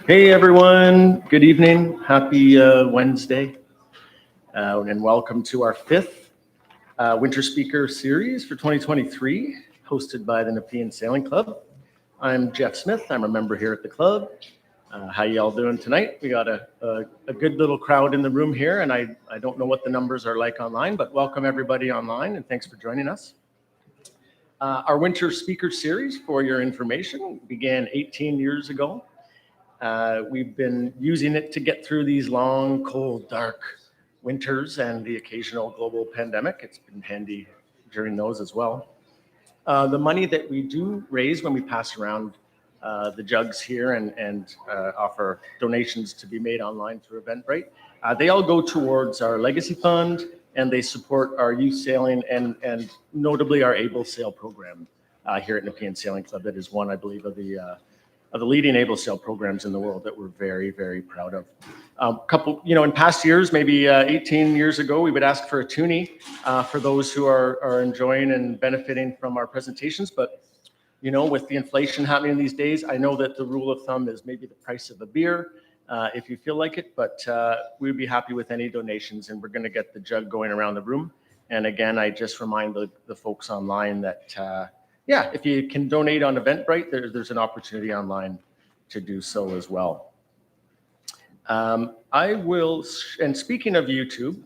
Hey everyone, good evening. Happy Wednesday, and welcome to our fifth Winter Speaker Series for 2023, hosted by the Nepean Sailing Club. I'm Jeff Smith. I'm a member here at the club. How y'all doing tonight? We got a good little crowd in the room here, and I don't know what the numbers are like online, but welcome everybody online, and thanks for joining us. Our Winter Speaker Series, for your information, began 18 years ago. We've been using it to get through these long, cold, dark winters and the occasional global pandemic. It's been handy during those as well. The money that we do raise when we pass around the jugs here and offer donations to be made online through Eventbrite, they all go towards our legacy fund, and they support our youth sailing and notably our Able Sail program here at Nepean Sailing Club. That is one, I believe, of the leading able sail programs in the world that we're very, very proud of. In past years, maybe 18 years ago, we would ask for a toonie for those who are enjoying and benefiting from our presentations. But, with the inflation happening these days, I know that the rule of thumb is maybe the price of a beer if you feel like it, but we'd be happy with any donations, and we're going to get the jug going around the room. And again, I just remind the folks online that if you can donate on Eventbrite, there's an opportunity online to do so as well. I will, and speaking of YouTube,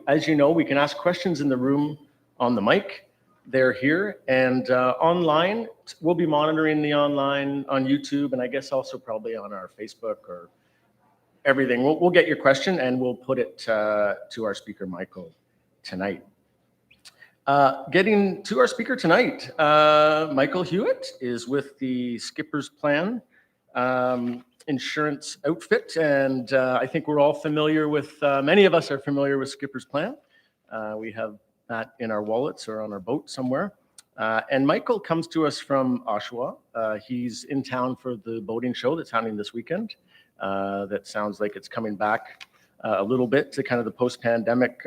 as you know, we can ask questions in the room on the mic. They're here, and online, we'll be monitoring the online on YouTube, and I guess also probably on our Facebook or everything. We'll get your question, and we'll put it to our speaker, Michael, tonight. Getting to our speaker tonight, Michael Hewett is with the Skippers Plan insurance outfit, and I think we're all familiar with, many of us are familiar with Skippers Plan. We have that in our wallets or on our boat somewhere. And Michael comes to us from Oshawa. He's in town for the boating show that's happening this weekend. That sounds like it's coming back a little bit to kind of the post-pandemic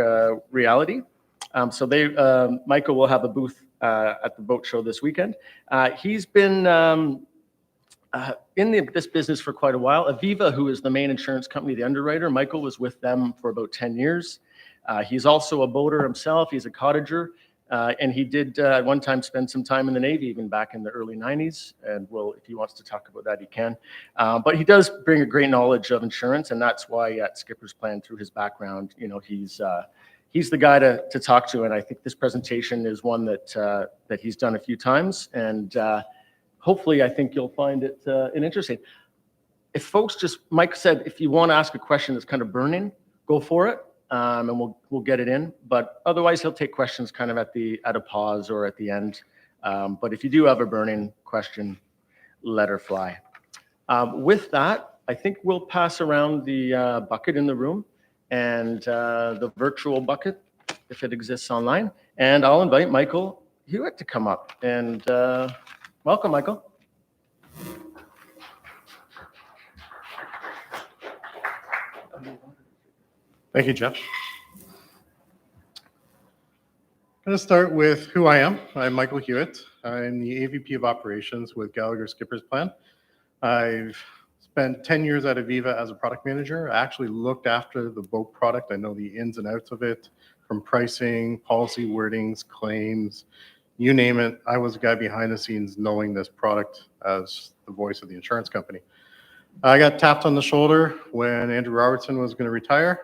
reality. So Michael will have a booth at the boat show this weekend. He's been in this business for quite a while. Aviva, who is the main insurance company, the underwriter, Michael was with them for about 10 years. He's also a boater himself. He's a cottager. And he did at one time spend some time in the Navy, even back in the early 90s. And if he wants to talk about that, he can. But he does bring a great knowledge of insurance, and that's why at Skippers Plan, through his background, he's the guy to talk to. And I think this presentation is one that he's done a few times, and hopefully I think you'll find it interesting. If folks Mike said, if you want to ask a question that's kind of burning, go for it. And we'll get it in, but otherwise he'll take questions kind of at a pause or at the end. But if you do have a burning question, let her fly. With that, I think we'll pass around the bucket in the room and the virtual bucket, if it exists online. And I'll invite Michael Hewett to come up. And welcome, Michael. Thank you, Jeff. I'm going to start with who I am. I'm Michael Hewett. I'm the AVP of Operations with Gallagher Skippers Plan. I've spent 10 years at Aviva as a product manager. I actually looked after the boat product. I know the ins and outs of it, from pricing, policy wordings, claims, you name it. I was the guy behind the scenes knowing this product as the voice of the insurance company. I got tapped on the shoulder when Andrew Robertson was going to retire,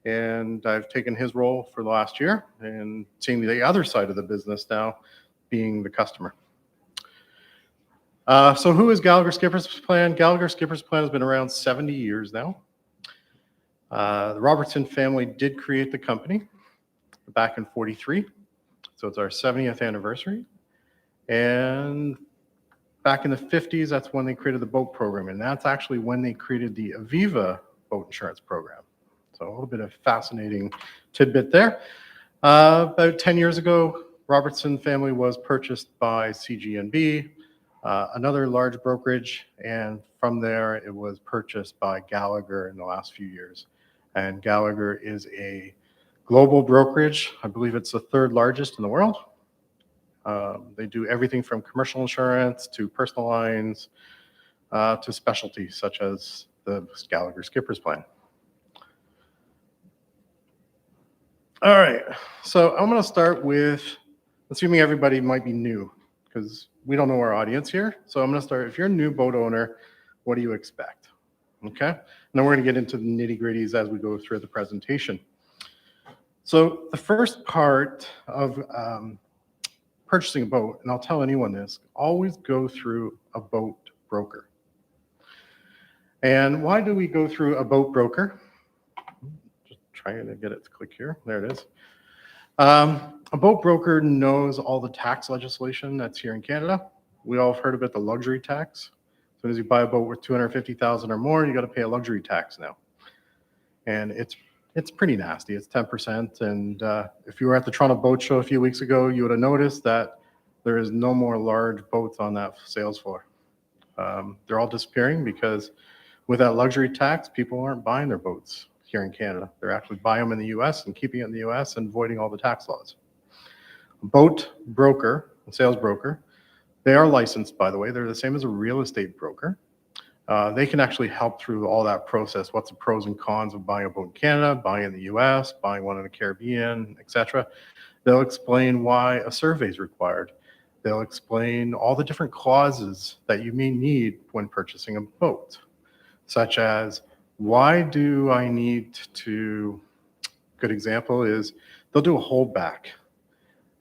and I've taken his role for the last year and seeing the other side of the business now, being the customer. So who is Gallagher Skippers Plan? Gallagher Skippers Plan has been around 70 years now. The Robertson family did create the company back in 43. So it's our 70th anniversary. And back in the 50s, that's when they created the boat program. And that's actually when they created the Aviva boat insurance program. So a little bit of fascinating tidbit there. About 10 years ago, Robertson family was purchased by CG&B, another large brokerage, and from there it was purchased by Gallagher in the last few years. And Gallagher is a global brokerage. I believe it's the third largest in the world. They do everything from commercial insurance to personal lines, to specialties such as the Gallagher Skippers Plan. All right, so I'm going to start with, assuming everybody might be new, because we don't know our audience here. So I'm going to start, if you're a new boat owner, what do you expect? Okay, and then we're going to get into the nitty-gritties as we go through the presentation. So the first part of purchasing a boat, and I'll tell anyone this, always go through a boat broker. And why do we go through a boat broker? Just trying to get it to click here. There it is. A boat broker knows all the tax legislation that's here in Canada. We all have heard about the luxury tax. As soon as you buy a boat worth $250,000 or more, you got to pay a luxury tax now. And it's pretty nasty. It's 10%. And if you were at the Toronto Boat Show a few weeks ago, you would have noticed that there is no more large boats on that sales floor. They're all disappearing because with that luxury tax, people aren't buying their boats here in Canada. They're actually buying them in the US and keeping it in the US and avoiding all the tax laws. A boat broker, a sales broker, they are licensed, by the way. They're the same as a real estate broker. They can actually help through all that process. What's the pros and cons of buying a boat in Canada, buying in the US, buying one in the Caribbean, etc. They'll explain why a survey is required. They'll explain all the different clauses that you may need when purchasing a boat, such as why do I need to, good example is they'll do a holdback.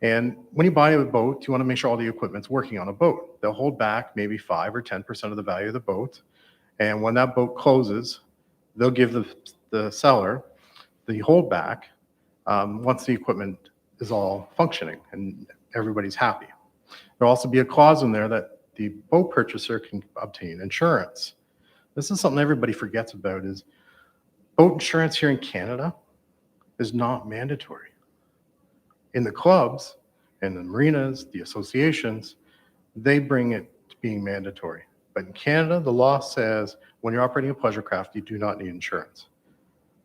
And when you buy a boat, you want to make sure all the equipment's working on a boat. They'll hold back maybe 5 or 10% of the value of the boat. And when that boat closes, they'll give the seller the holdback once the equipment is all functioning and everybody's happy. There'll also be a clause in there that the boat purchaser can obtain insurance. This is something everybody forgets about, is boat insurance here in Canada is not mandatory. In the clubs and the marinas, the associations, they bring it to being mandatory. But in Canada, the law says when you're operating a pleasure craft, you do not need insurance.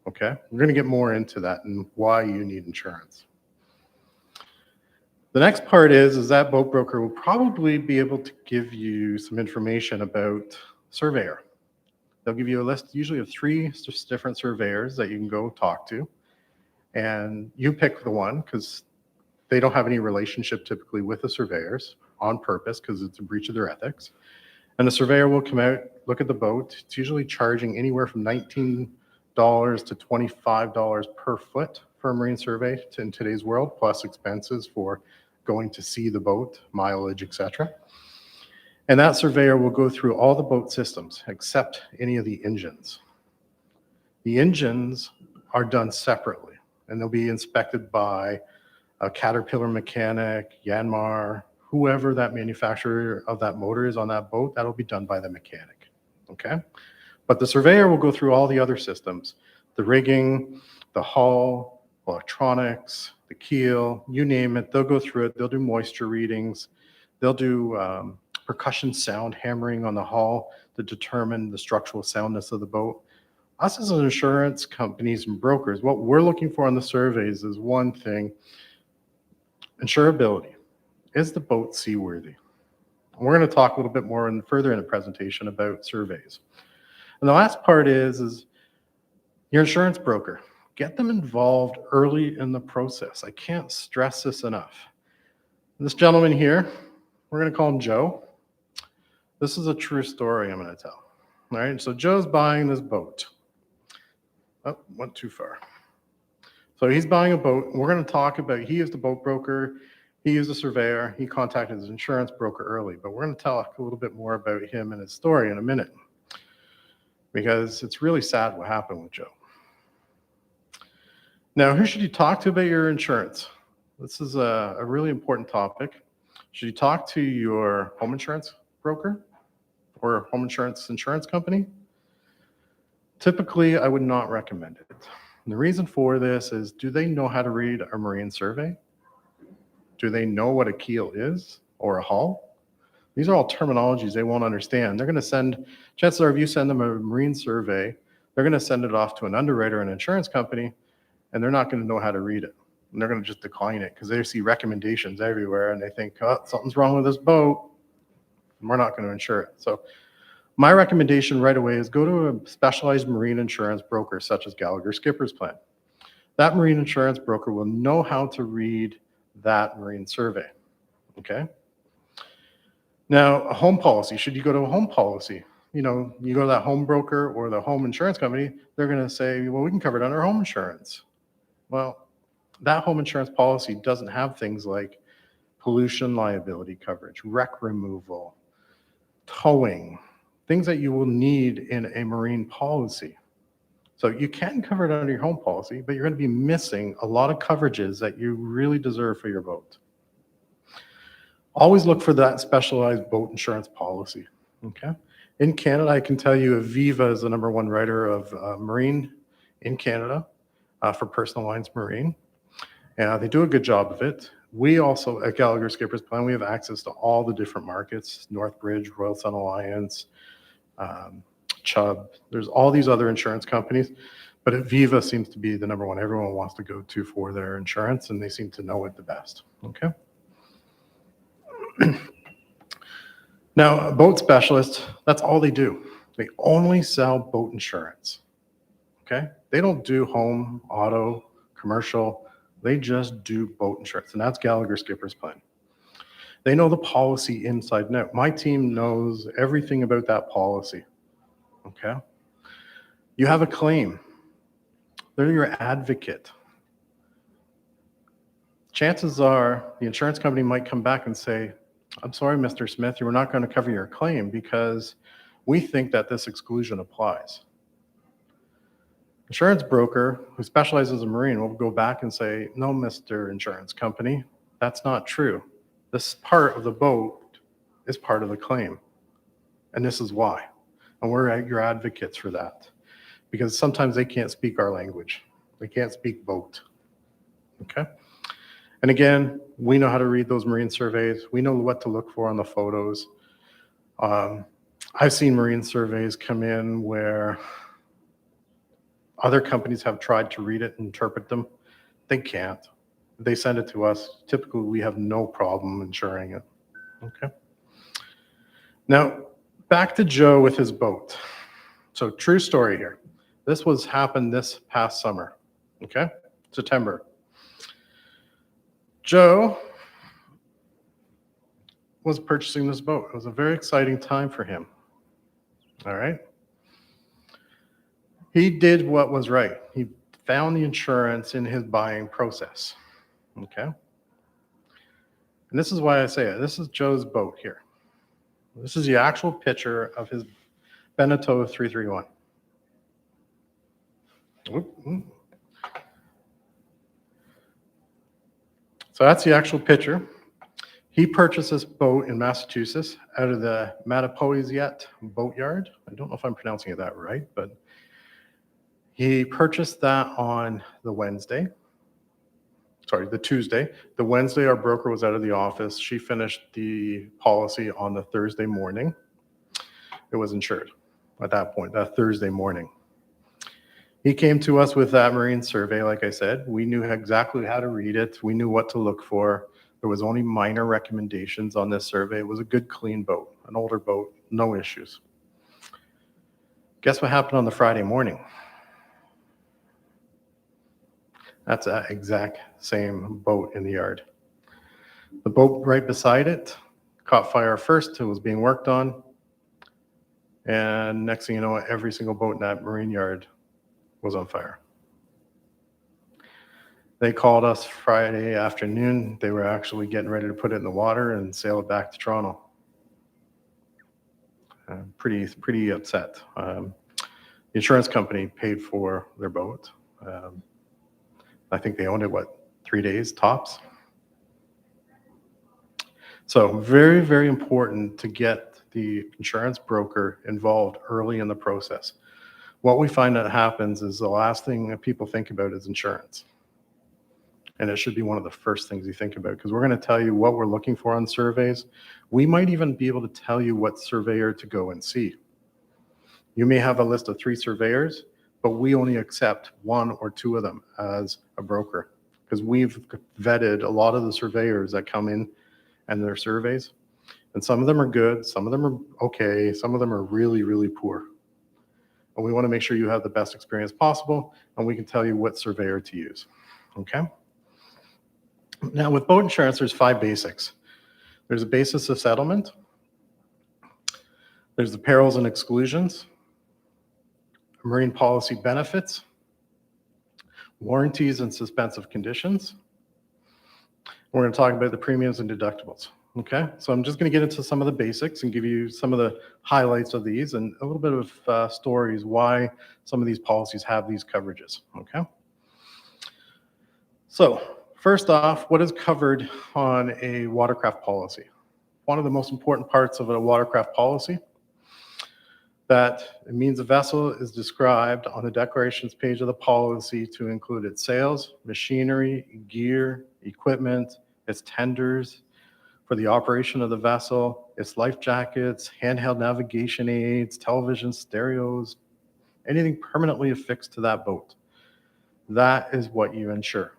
Okay? We're going to get more into that and why you need insurance. The next part is that boat broker will probably be able to give you some information about surveyor. They'll give you a list usually of 3 different surveyors that you can go talk to. And you pick the one because they don't have any relationship typically with the surveyors on purpose because it's a breach of their ethics. And the surveyor will come out, look at the boat. It's usually charging anywhere from $19 to $25 per foot for a marine survey in today's world, plus expenses for going to see the boat, mileage, etc. And that surveyor will go through all the boat systems except any of the engines. The engines are done separately, and they'll be inspected by a Caterpillar mechanic, Yanmar, whoever that manufacturer of that motor is on that boat. That'll be done by the mechanic, okay? But the surveyor will go through all the other systems, the rigging, the hull, electronics, the keel, you name it. They'll go through it. They'll do moisture readings. They'll do percussion sound hammering on the hull to determine the structural soundness of the boat. Us as an insurance companies and brokers, what we're looking for on the surveys is one thing: insurability. Is the boat seaworthy? We're going to talk a little bit more and further in the presentation about surveys. And the last part is your insurance broker. Get them involved early in the process. I can't stress this enough. This gentleman here, we're going to call him Joe. This is a true story I'm going to tell. All right, so Joe's buying this boat. Oh, went too far. So he's buying a boat. We're going to talk about, he is the boat broker. He is a surveyor. He contacted his insurance broker early, but we're going to talk a little bit more about him and his story in a minute, because it's really sad what happened with Joe. Now, who should you talk to about your insurance? This is a really important topic. Should you talk to your home insurance broker or home insurance company? Typically, I would not recommend it. And the reason for this is, do they know how to read a marine survey? Do they know what a keel is or a hull? These are all terminologies they won't understand. They're going to send, chances are if you send them a marine survey, they're going to send it off to an underwriter and insurance company, and they're not going to know how to read it. And they're going to just decline it because they see recommendations everywhere and they think, oh, something's wrong with this boat, and we're not going to insure it. So My recommendation right away is go to a specialized marine insurance broker such as Gallagher Skippers Plan. That marine insurance broker will know how to read that marine survey, okay? Now, a home policy, should you go to a home policy? You know, you go to that home broker or the home insurance company, they're gonna say, well, we can cover it under home insurance. Well, that home insurance policy doesn't have things like pollution liability coverage, wreck removal, towing, things that you will need in a marine policy. So you can cover it under your home policy, but you're going to be missing a lot of coverages that you really deserve for your boat. Always look for that specialized boat insurance policy, okay? In Canada, I can tell you Aviva is the #1 writer of marine in Canada for personal lines marine. And they do a good job of it. We also, at Gallagher Skippers Plan, we have access to all the different markets, Northbridge, Royal Sun Alliance, Chubb. There's all these other insurance companies, but Aviva seems to be the #1 everyone wants to go to for their insurance, and they seem to know it the best, okay? Now, a boat specialist, that's all they do. They only sell boat insurance, okay? They don't do home, auto, commercial. They just do boat insurance, and that's Gallagher Skippers Plan. They know the policy inside and out. My team knows everything about that policy, okay? You have a claim. They're your advocate. Chances are the insurance company might come back and say, I'm sorry, Mr. Smith, you're not going to cover your claim because we think that this exclusion applies. Insurance broker who specializes in marine will go back and say, no, Mr. Insurance Company, that's not true. This part of the boat is part of the claim. And this is why. And we're your advocates for that. Because sometimes they can't speak our language. They can't speak boat. Okay? And again, we know how to read those marine surveys. We know what to look for on the photos. I've seen marine surveys come in where other companies have tried to read it and interpret them. They can't. They send it to us. Typically, we have no problem insuring it. Okay. Now, back to Joe with his boat. So, true story here. This happened this past summer. Okay, September. Joe was purchasing this boat. It was a very exciting time for him. All right. He did what was right. He found the insurance in his buying process. Okay. And this is why I say it. This is Joe's boat here. This is the actual picture of his Beneteau 331. So that's the actual picture. He purchased this boat in Massachusetts out of the Mattapoisett boatyard. I don't know if I'm pronouncing it that right, but he purchased that on the Tuesday. The Wednesday, our broker was out of the office. She finished the policy on the Thursday morning. It was insured at that point, that Thursday morning. He came to us with that marine survey, like I said. We knew exactly how to read it. We knew what to look for. There was only minor recommendations on this survey. It was a good, clean boat, an older boat, no issues. Guess what happened on the Friday morning? That's that exact same boat in the yard. The boat right beside it caught fire first. It was being worked on. And next thing you know, every single boat in that marine yard was on fire. They called us Friday afternoon. They were actually getting ready to put it in the water and sail it back to Toronto. Pretty upset. The insurance company paid for their boat. I think they owned it, 3 days tops? So very, very important to get the insurance broker involved early in the process. What we find that happens is the last thing that people think about is insurance. And it should be one of the first things you think about, because we're going to tell you what we're looking for on surveys. We might even be able to tell you what surveyor to go and see. You may have a list of 3 surveyors, but we only accept 1 or 2 of them as a broker, because we've vetted a lot of the surveyors that come in and their surveys. And some of them are good, some of them are okay, some of them are really, really poor. And we want to make sure you have the best experience possible, and we can tell you what surveyor to use. Okay? Now, with boat insurance, there's 5 basics. There's a basis of settlement. There's the perils and exclusions, marine policy benefits, warranties and suspensive conditions. We're going to talk about the premiums and deductibles. Okay, so I'm just going to get into some of the basics and give you some of the highlights of these and a little bit of stories why some of these policies have these coverages. Okay, so first off, what is covered on a watercraft policy? One of the most important parts of a watercraft policy that it means a vessel is described on the declarations page of the policy to include its sails, machinery, gear, equipment, its tenders for the operation of the vessel, its life jackets, handheld navigation aids, television, stereos, anything permanently affixed to that boat. That is what you insure.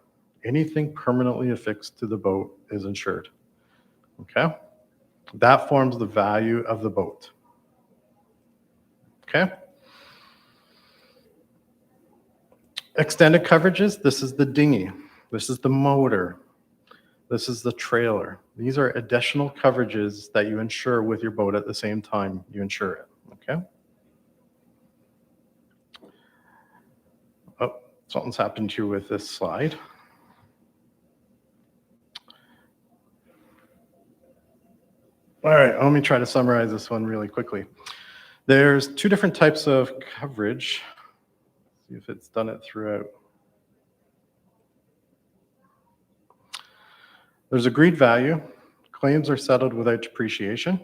Anything permanently affixed to the boat is insured. Okay? That forms the value of the boat. Okay? Extended coverages, this is the dinghy. This is the motor. This is the trailer. These are additional coverages that you insure with your boat at the same time you insure it. Okay? Oh, something's happened here with this slide. All right, let me try to summarize this one really quickly. There's 2 different types of coverage. See if it's done it throughout. There's agreed value. Claims are settled without depreciation.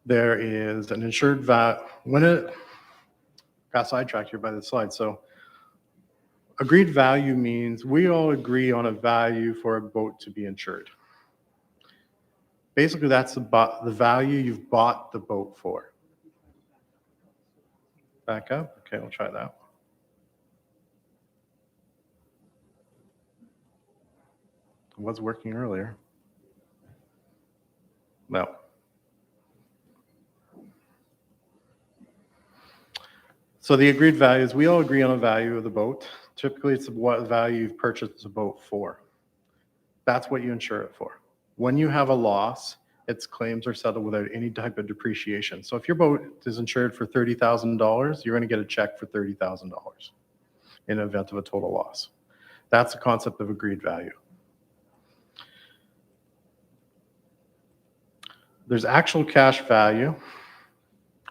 There is an insured value. When it got sidetracked here by the slide. So agreed value means we all agree on a value for a boat to be insured. Basically, that's the value you've bought the boat for. Back up. Okay, we'll try that. It was working earlier. No. So the agreed values, we all agree on a value of the boat. Typically, it's what value you've purchased the boat for. That's what you insure it for. When you have a loss, its claims are settled without any type of depreciation. So if your boat is insured for $30,000, you're going to get a check for $30,000 in the event of a total loss. That's the concept of agreed value. There's actual cash value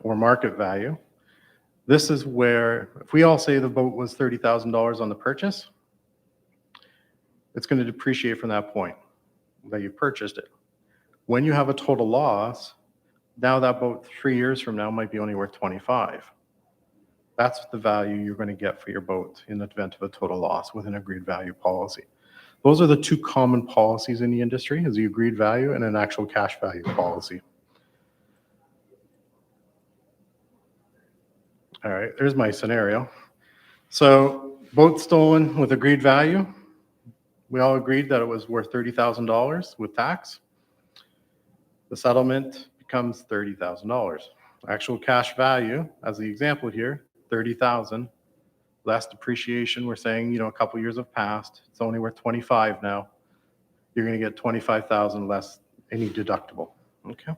or market value. This is where, if we all say the boat was $30,000 on the purchase, it's going to depreciate from that point that you purchased it. When you have a total loss, now that boat 3 years from now might be only worth 25. That's the value you're going to get for your boat in the event of a total loss with an agreed value policy. Those are the 2 common policies in the industry, is the agreed value and an actual cash value policy. All right, there's my scenario. So boat stolen with agreed value. We all agreed that it was worth $30,000 with tax. The settlement becomes $30,000. Actual cash value, as the example here, $30,000. Less depreciation, we're saying, a couple years have passed. It's only worth 25 now. You're going to get 25,000 less any deductible. Okay.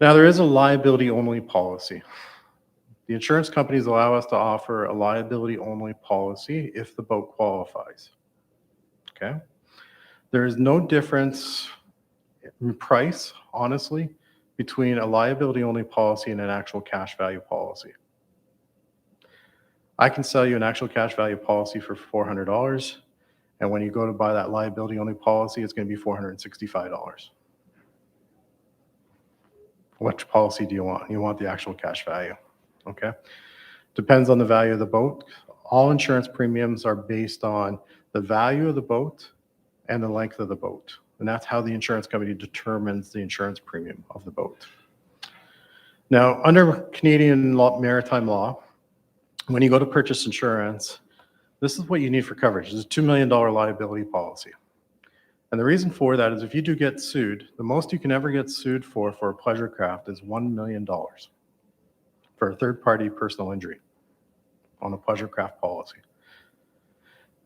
Now there is a liability-only policy. The insurance companies allow us to offer a liability-only policy if the boat qualifies. Okay. There is no difference in price, honestly, between a liability-only policy and an actual cash value policy. I can sell you an actual cash value policy for $400, and when you go to buy that liability-only policy, it's going to be $465. Which policy do you want? You want the actual cash value, okay? Depends on the value of the boat. All insurance premiums are based on the value of the boat and the length of the boat, and that's how the insurance company determines the insurance premium of the boat. Now, under Canadian maritime law, when you go to purchase insurance, this is what you need for coverage. It's a $2 million liability policy. And the reason for that is if you do get sued, the most you can ever get sued for a pleasure craft is $1 million for a third-party personal injury on a pleasure craft policy.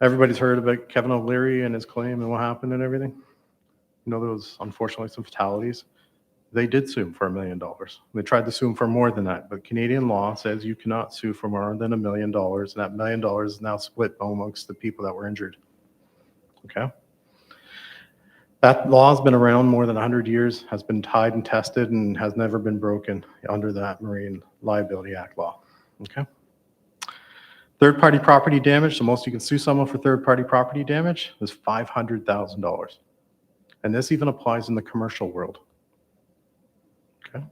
Everybody's heard about Kevin O'Leary and his claim and what happened and everything. You know, there was unfortunately some fatalities. They did sue him for $1 million. They tried to sue him for more than that, but Canadian law says you cannot sue for more than $1 million, and that $1 million is now split amongst the people that were injured. Okay? That law has been around more than 100 years, has been tried and tested, and has never been broken under that Marine Liability Act law. Okay? Third-party property damage, the most you can sue someone for third-party property damage is $500,000. And this even applies in the commercial world. Okay?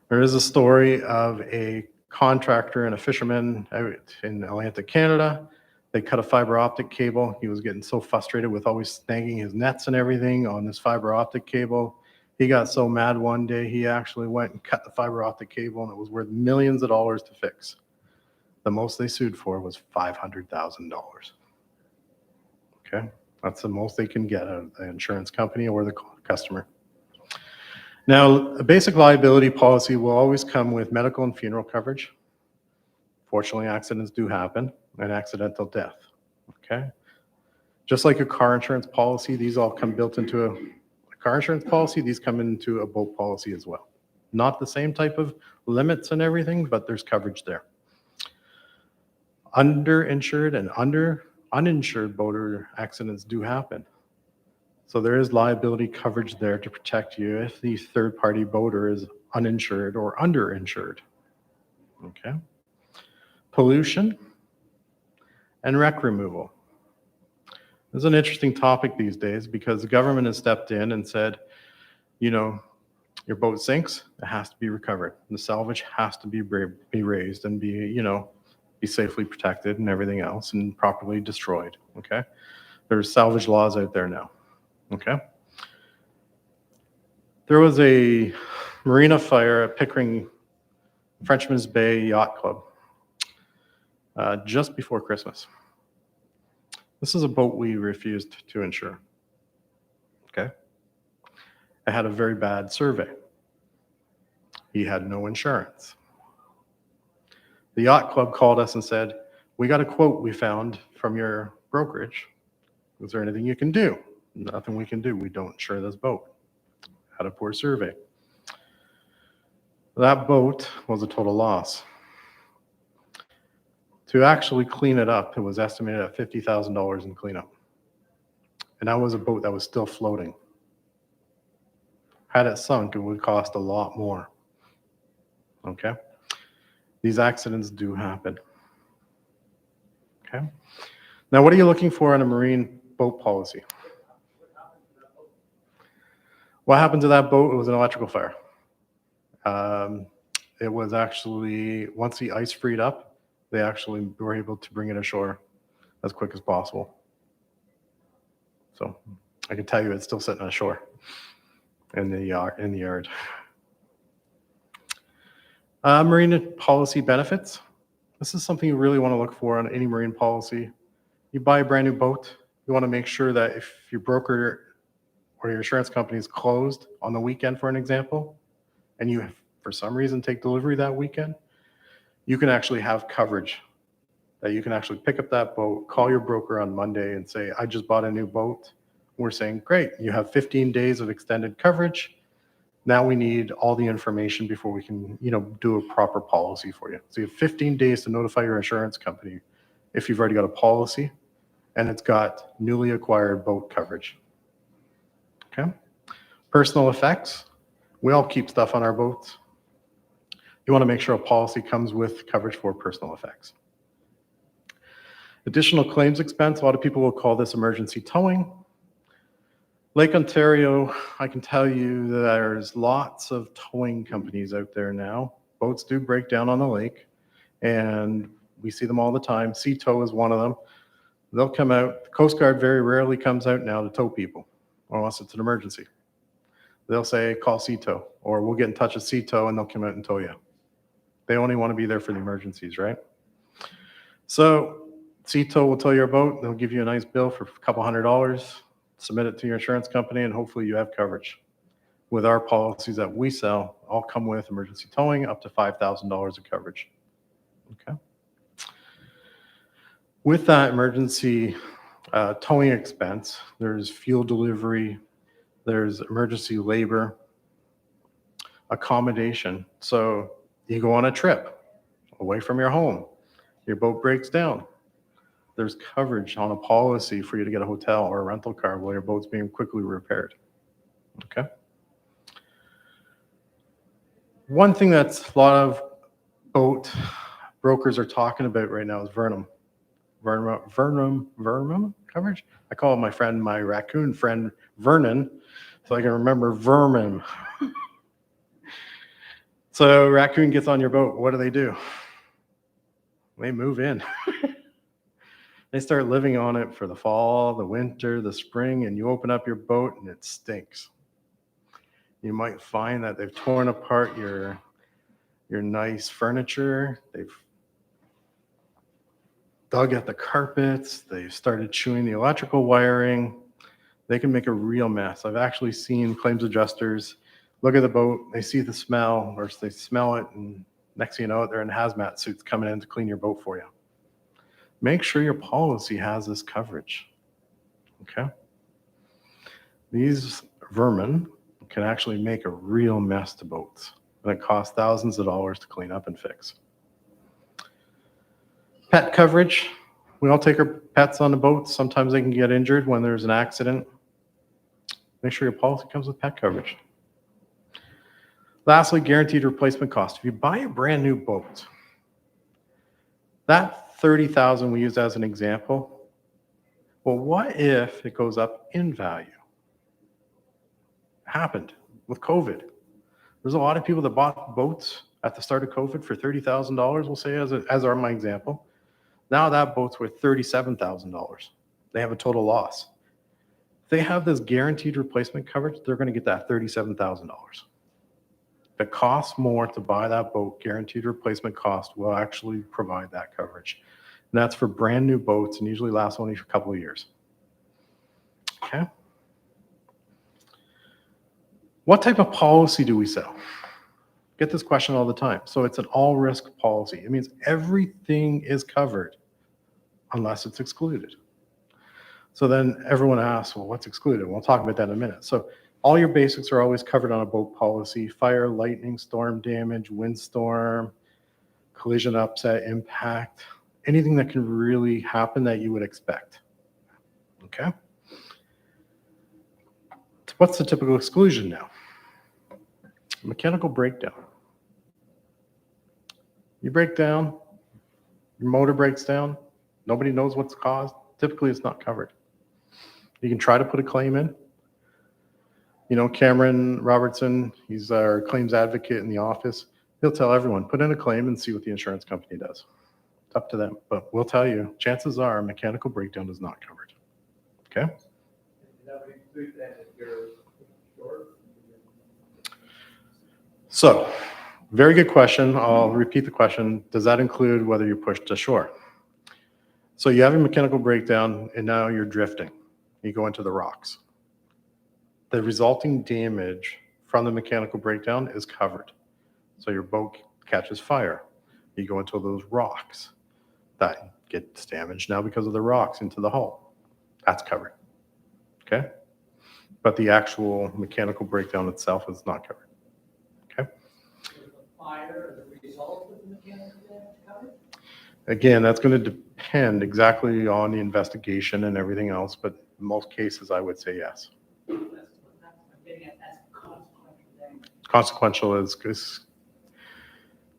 There is a story of a contractor and a fisherman out in Atlantic Canada. They cut a fiber optic cable. He was getting so frustrated with always snagging his nets and everything on this fiber optic cable. He got so mad one day, he actually went and cut the fiber optic cable, and it was worth millions of dollars to fix. The most they sued for was $500,000. Okay, that's the most they can get out of the insurance company or the customer. Now, a basic liability policy will always come with medical and funeral coverage. Fortunately, accidents do happen, and accidental death. Okay, just like a car insurance policy, these all come built into a car insurance policy. These come into a boat policy as well. Not the same type of limits and everything, but there's coverage there. Underinsured and uninsured boater accidents do happen. So there is liability coverage there to protect you if the third-party boater is uninsured or underinsured. Okay. Pollution and wreck removal. This is an interesting topic these days because the government has stepped in and said, you know, your boat sinks, it has to be recovered. The salvage has to be raised and be safely protected and everything else and properly destroyed. Okay. There's salvage laws out there now. Okay. There was a marina fire at Pickering, Frenchman's Bay Yacht Club just before Christmas. This is a boat we refused to insure. Okay. It had a very bad survey. He had no insurance. The yacht club called us and said, we got a quote we found from your brokerage. Is there anything you can do? Nothing we can do. We don't insure this boat. Had a poor survey. That boat was a total loss. To actually clean it up, it was estimated at $50,000 in cleanup. And that was a boat that was still floating. Had it sunk, it would cost a lot more. Okay? These accidents do happen. Okay? Now, what are you looking for in a marine boat policy? What happened to that boat? It was an electrical fire. It was actually, once the ice freed up, they actually were able to bring it ashore as quick as possible. So I can tell you it's still sitting ashore in the yard. Marine policy benefits. This is something you really want to look for on any marine policy. You buy a brand new boat, you want to make sure that if your broker or your insurance company is closed on the weekend, for an example, and you, for some reason, take delivery that weekend, you can actually have coverage that you can actually pick up that boat, call your broker on Monday and say, I just bought a new boat. We're saying, great, you have 15 days of extended coverage. Now we need all the information before we can, do a proper policy for you. So you have 15 days to notify your insurance company if you've already got a policy and it's got newly acquired boat coverage. Okay. Personal effects. We all keep stuff on our boats. You want to make sure a policy comes with coverage for personal effects. Additional claims expense. A lot of people will call this emergency towing. Lake Ontario, I can tell you that there's lots of towing companies out there now. Boats do break down on the lake, and we see them all the time. Sea Tow is one of them. They'll come out. The Coast Guard very rarely comes out now to tow people, unless it's an emergency. They'll say, call Sea Tow, or we'll get in touch with Sea Tow, and they'll come out and tow you. They only want to be there for the emergencies, right? So Sea Tow will tow your boat. They'll give you a nice bill for a couple $100. submit it to your insurance company, and hopefully you have coverage. With our policies that we sell, all come with emergency towing up to $5,000 of coverage. Okay. With that emergency towing expense, there's fuel delivery, there's emergency labor, accommodation. So you go on a trip away from your home, your boat breaks down. There's coverage on a policy for you to get a hotel or a rental car while your boat's being quickly repaired. Okay. One thing that's a lot of boat brokers are talking about right now is Vernum coverage. I call my friend, my raccoon friend, Vernon, so I can remember vermin. So raccoon gets on your boat. What do? They move in. They start living on it for the fall, the winter, the spring, and you open up your boat and it stinks. You might find that they've torn apart your nice furniture. They've dug at the carpets. They've started chewing the electrical wiring. They can make a real mess. I've actually seen claims adjusters look at the boat, they see the smell, or they smell it, and next thing you know, they're in hazmat suits coming in to clean your boat for you. Make sure your policy has this coverage. Okay? These vermin can actually make a real mess to boats, and it costs thousands of dollars to clean up and fix. Pet coverage. We all take our pets on the boat. Sometimes they can get injured when there's an accident. Make sure your policy comes with pet coverage. Lastly, guaranteed replacement cost. If you buy a brand new boat, that $30,000 we used as an example, well, what if it goes up in value? It happened with COVID. There's a lot of people that bought boats at the start of COVID for $30,000, we'll say as my example. Now that boat's worth $37,000. They have a total loss. If they have this guaranteed replacement coverage, they're going to get that $37,000. If it costs more to buy that boat, guaranteed replacement cost will actually provide that coverage. And that's for brand new boats and usually lasts only for a couple of years. Okay. What type of policy do we sell? Get this question all the time. So it's an all-risk policy. It means everything is covered unless it's excluded. So then everyone asks, well, what's excluded? We'll talk about that in a minute. So all your basics are always covered on a boat policy: fire, lightning, storm damage, windstorm, collision, upset, impact, anything that can really happen that you would expect. Okay? So what's the typical exclusion now? Mechanical breakdown. You break down, your motor breaks down, nobody knows what's caused. Typically, it's not covered. You can try to put a claim in. You know, Cameron Robertson, he's our claims advocate in the office. He'll tell everyone, put in a claim and see what the insurance company does. It's up to them. But we'll tell you, chances are mechanical breakdown is not covered. Okay? So, very good question. I'll repeat the question. Does that include whether you're pushed to shore? So you have a mechanical breakdown and now you're drifting. You go into the rocks. The resulting damage from the mechanical breakdown is covered. So your boat catches fire. You go into those rocks. That gets damaged now because of the rocks into the hull. That's covered. Okay? But the actual mechanical breakdown itself is not covered. Okay? Fire as a result of the mechanical damage covered? Again, that's going to depend exactly on the investigation and everything else, but in most cases, I would say yes. That's I'm getting at. That's consequential damage. Consequential is,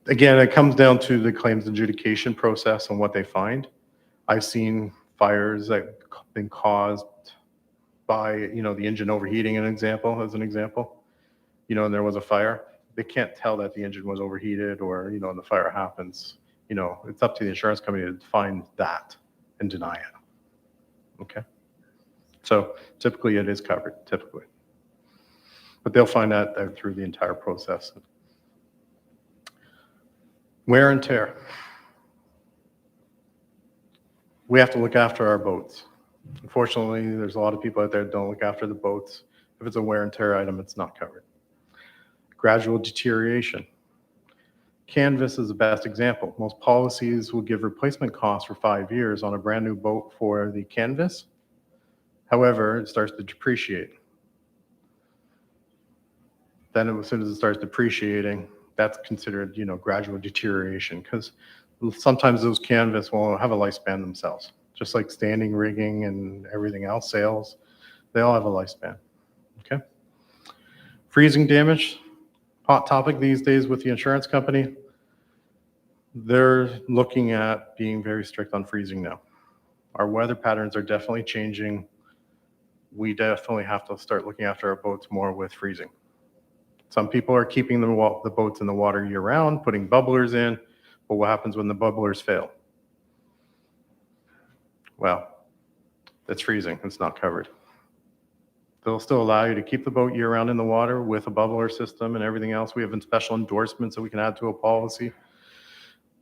again, it comes down to the claims adjudication process and what they find. I've seen fires that have been caused by, you know, the engine overheating, as an example, you know, and there was a fire. They can't tell that the engine was overheated or, you know, and the fire happens. You know, it's up to the insurance company to find that and deny it. Okay? So typically it is covered, typically. But they'll find that through the entire process. Wear and tear. We have to look after our boats. Unfortunately, there's a lot of people out there that don't look after the boats. If it's a wear and tear item, it's not covered. Gradual deterioration. Canvas is the best example. Most policies will give replacement costs for 5 years on a brand new boat for the canvas. However, it starts to depreciate. Then as soon as it starts depreciating, that's considered, gradual deterioration, because sometimes those canvas will have a lifespan themselves. Just like standing rigging and everything else, sails, they all have a lifespan. Okay. Freezing damage, hot topic these days with the insurance company. They're looking at being very strict on freezing now. Our weather patterns are definitely changing. We definitely have to start looking after our boats more with freezing. Some people are keeping the boats in the water year round, putting bubblers in, but what happens when the bubblers fail? Well, it's freezing, it's not covered. They'll still allow you to keep the boat year round in the water with a bubbler system and everything else. We have special endorsements that we can add to a policy.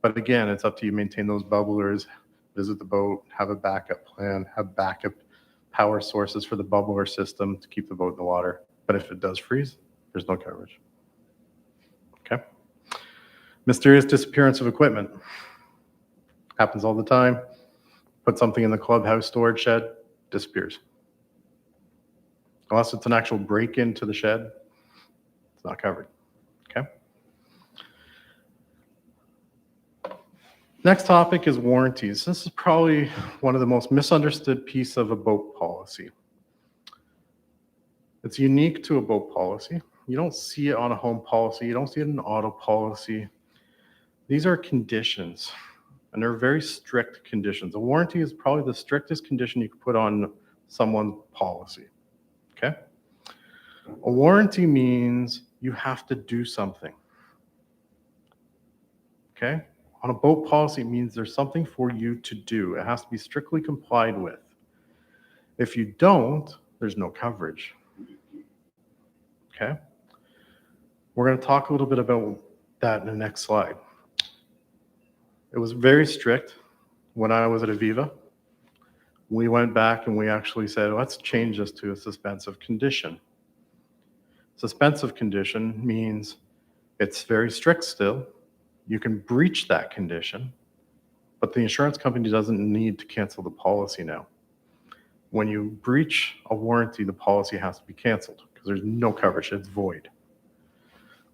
But again, it's up to you to maintain those bubblers, visit the boat, have a backup plan, have backup power sources for the bubbler system to keep the boat in the water. But if it does freeze, there's no coverage. Okay. Mysterious disappearance of equipment. Happens all the time. Put something in the clubhouse storage shed, disappears. Unless it's an actual break into the shed, it's not covered. Okay. Next topic is warranties. This is probably one of the most misunderstood pieces of a boat policy. It's unique to a boat policy. You don't see it on a home policy. You don't see it in an auto policy. These are conditions, and they're very strict conditions. A warranty is probably the strictest condition you could put on someone's policy. Okay? A warranty means you have to do something. Okay? On a boat policy, it means there's something for you to do. It has to be strictly complied with. If you don't, there's no coverage. Okay? We're going to talk a little bit about that in the next slide. It was very strict when I was at Aviva. We went back and we actually said, let's change this to a suspensive condition. Suspensive condition means it's very strict still. You can breach that condition, but the insurance company doesn't need to cancel the policy now. When you breach a warranty, the policy has to be canceled because there's no coverage, it's void.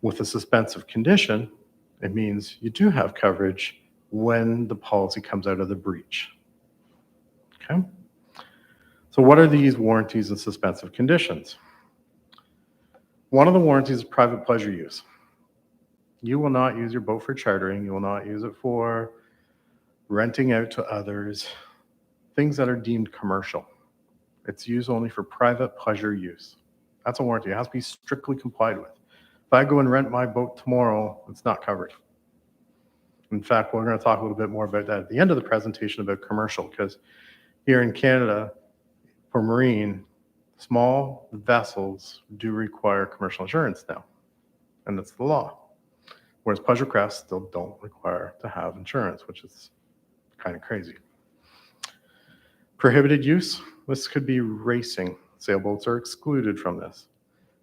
With a suspensive condition, it means you do have coverage when the policy comes out of the breach. Okay? So what are these warranties and suspensive conditions? One of the warranties is private pleasure use. You will not use your boat for chartering. You will not use it for renting out to others, things that are deemed commercial. It's used only for private pleasure use. That's a warranty. It has to be strictly complied with. If I go and rent my boat tomorrow, it's not covered. In fact, we're going to talk a little bit more about that at the end of the presentation about commercial, because here in Canada, for marine, small vessels do require commercial insurance now, and that's the law. Whereas pleasure crafts still don't require to have insurance, which is kind of crazy. Prohibited use, this could be racing. Sailboats are excluded from this.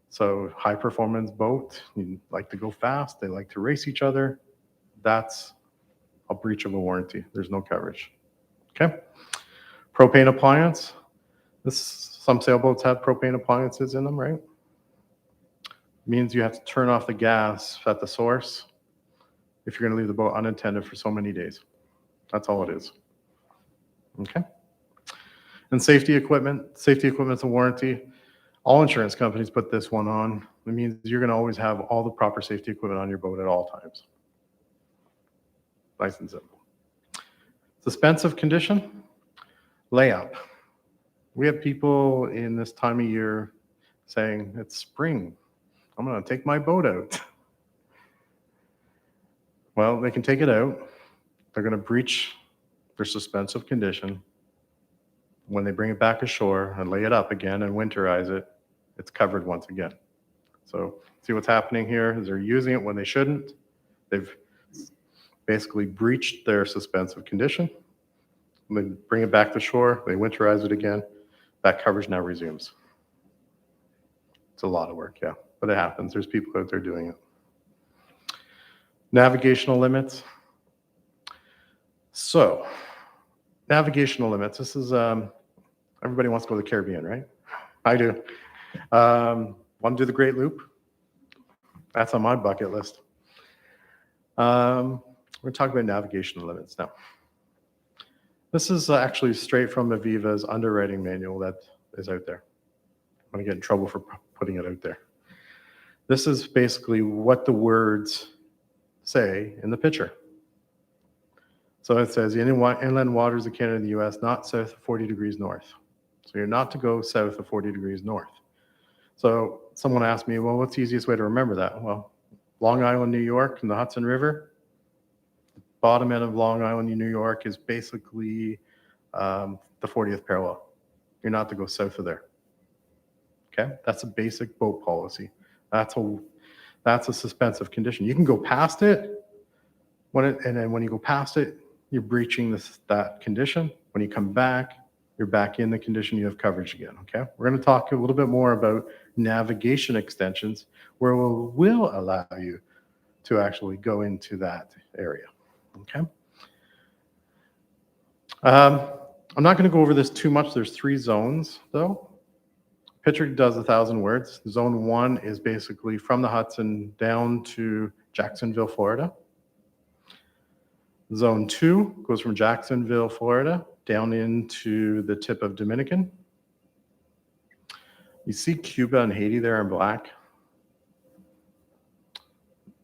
So high performance boat, you like to go fast, they like to race each other. That's a breach of a warranty. There's no coverage. Okay. Propane appliance. Some sailboats have propane appliances in them, right? Means you have to turn off the gas at the source if you're going to leave the boat unattended for so many days. That's all it is. Okay. And safety equipment. Safety equipment's a warranty. All insurance companies put this one on. It means you're going to always have all the proper safety equipment on your boat at all times. Nice and simple. Suspensive condition, layup. We have people in this time of year saying, it's spring, I'm going to take my boat out. Well, they can take it out. They're going to breach their suspensive condition. When they bring it back ashore and lay it up again and winterize it, it's covered once again. So see what's happening here is they're using it when they shouldn't. They've basically breached their suspensive condition. They bring it back to shore, they winterize it again. That coverage now resumes. It's a lot of work, yeah, but it happens. There's people out there doing it. Navigational limits. So, navigational limits. This is, everybody wants to go to the Caribbean, right? I do. Want to do the Great Loop? That's on my bucket list. We're going to talk about navigational limits now. This is actually straight from Aviva's underwriting manual that is out there. I'm going to get in trouble for putting it out there. This is basically what the words say in the picture. So it says, inland waters of Canada and the US, not south of 40 degrees north. So you're not to go south of 40 degrees north. So someone asked me, well, what's the easiest way to remember that? Well, Long Island, New York, and the Hudson River, the bottom end of Long Island, New York is basically the 40th parallel. You're not to go south of there. Okay, that's a basic boat policy. That's a suspensive condition. You can go past it, and then when you go past it, you're breaching that condition. When you come back, you're back in the condition, you have coverage again, okay? We're going to talk a little bit more about navigation extensions where we'll allow you to actually go into that area, okay? I'm not going to go over this too much. There's 3 zones, though. Picture does 1,000 words. Zone 1 is basically from the Hudson down to Jacksonville, Florida. Zone 2 goes from Jacksonville, Florida, down into the tip of Dominican. You see Cuba and Haiti there in black.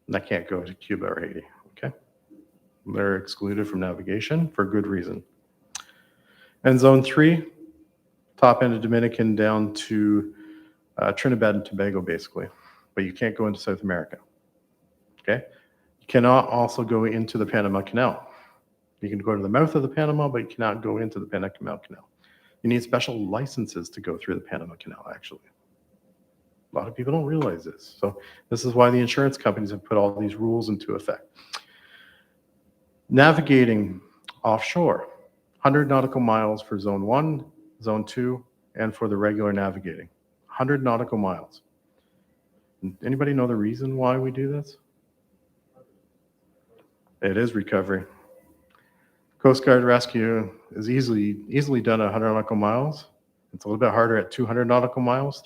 And I can't go to Cuba or Haiti, okay? They're excluded from navigation for good reason. And Zone 3, top end of Dominican down to Trinidad and Tobago, basically. But you can't go into South America, okay? You cannot also go into the Panama Canal. You can go to the mouth of the Panama, but you cannot go into the Panama Canal. You need special licenses to go through the Panama Canal, actually. A lot of people don't realize this. So this is why the insurance companies have put all these rules into effect. Navigating offshore, 100 nautical miles for Zone 1, Zone 2, and for the regular navigating. 100 nautical miles. Anybody know the reason why we do this? It is recovery. Coast Guard rescue is easily done at 100 nautical miles. It's a little bit harder at 200 nautical miles,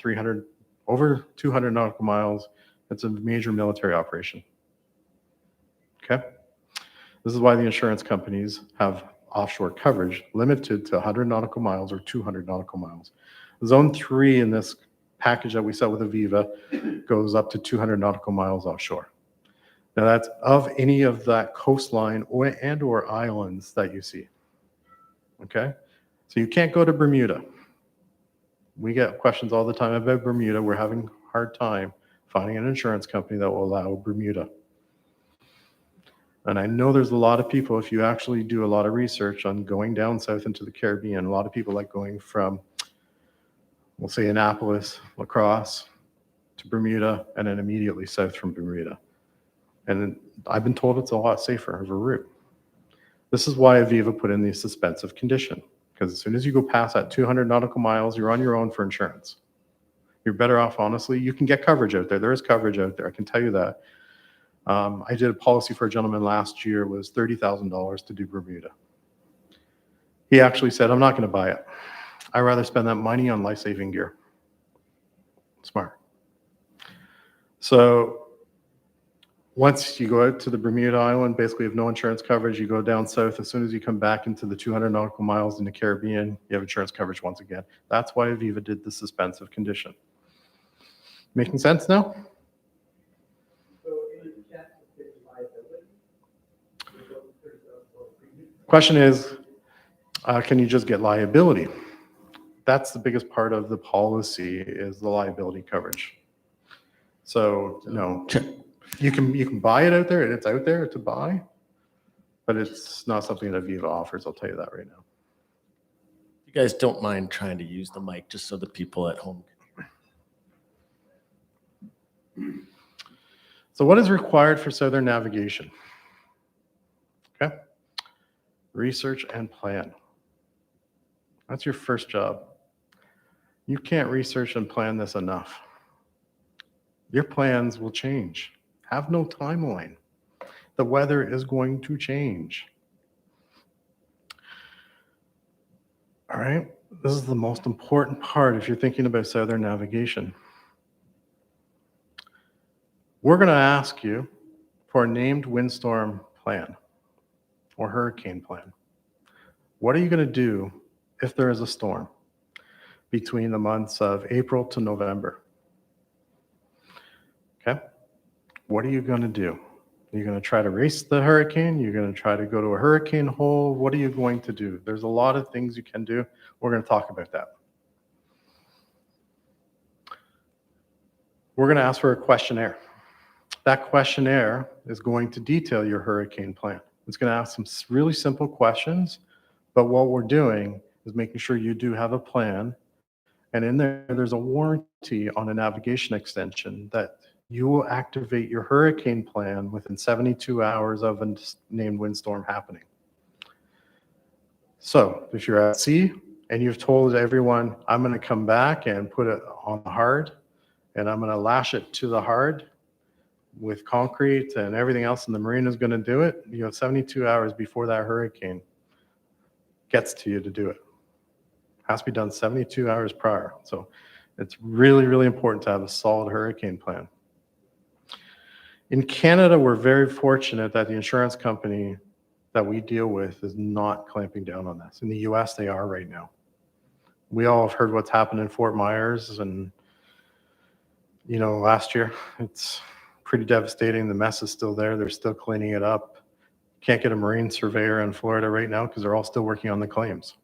over 200 nautical miles. It's a major military operation. Okay? This is why the insurance companies have offshore coverage limited to 100 nautical miles or 200 nautical miles. Zone 3 in this package that we sell with Aviva goes up to 200 nautical miles offshore. Now that's of any of that coastline or islands that you see. Okay? So you can't go to Bermuda. We get questions all the time about Bermuda. We're having a hard time finding an insurance company that will allow Bermuda. And I know there's a lot of people, if you actually do a lot of research on going down south into the Caribbean, a lot of people like going from, we'll say Annapolis, La Crosse, to Bermuda, and then immediately south from Bermuda. And I've been told it's a lot safer of a route. This is why Aviva put in the suspensive condition, because as soon as you go past that 200 nautical miles, you're on your own for insurance. You're better off, honestly. You can get coverage out there. There is coverage out there. I can tell you that. I did a policy for a gentleman last year, was $30,000 to do Bermuda. He actually said, I'm not going to buy it. I'd rather spend that money on life-saving gear. Smart. So once you go out to the Bermuda Island, basically you have no insurance coverage. You go down south. As soon as you come back into the 200 nautical miles in the Caribbean, you have insurance coverage once again. That's why Aviva did the suspensive condition. Making sense now? Question is, can you just get liability? That's the biggest part of the policy, is the liability coverage. So, no, you can buy it out there, and it's out there to buy, but it's not something that Aviva offers. I'll tell you that right now. You guys don't mind trying to use the mic just so the people at home can. So what is required for southern navigation? Okay. Research and plan. That's your first job. You can't research and plan this enough. Your plans will change. Have no timeline. The weather is going to change. All right, this is the most important part if you're thinking about southern navigation. We're going to ask you for a named windstorm plan or hurricane plan. What are you going to do if there is a storm between the months of April to November? Okay, what are you going to do? You're going to try to race the hurricane? You're going to try to go to a hurricane hole? What are you going to do? There's a lot of things you can do. We're going to talk about that. We're going to ask for a questionnaire. That questionnaire is going to detail your hurricane plan. It's going to ask some really simple questions, but what we're doing is making sure you do have a plan. And in there, there's a warranty on a navigation extension that you will activate your hurricane plan within 72 hours of a named windstorm happening. So if you're at sea and you've told everyone, I'm going to come back and put it on the hard, and I'm going to lash it to the hard with concrete and everything else, and the marina is going to do it, you have 72 hours before that hurricane gets to you to do it. It has to be done 72 hours prior. So it's really, really important to have a solid hurricane plan. In Canada, we're very fortunate that the insurance company that we deal with is not clamping down on this. In the US, they are right now. We all have heard what's happened in Fort Myers, and last year, it's pretty devastating. The mess is still there. They're still cleaning it up. Can't get a marine surveyor in Florida right now because they're all still working on the claims.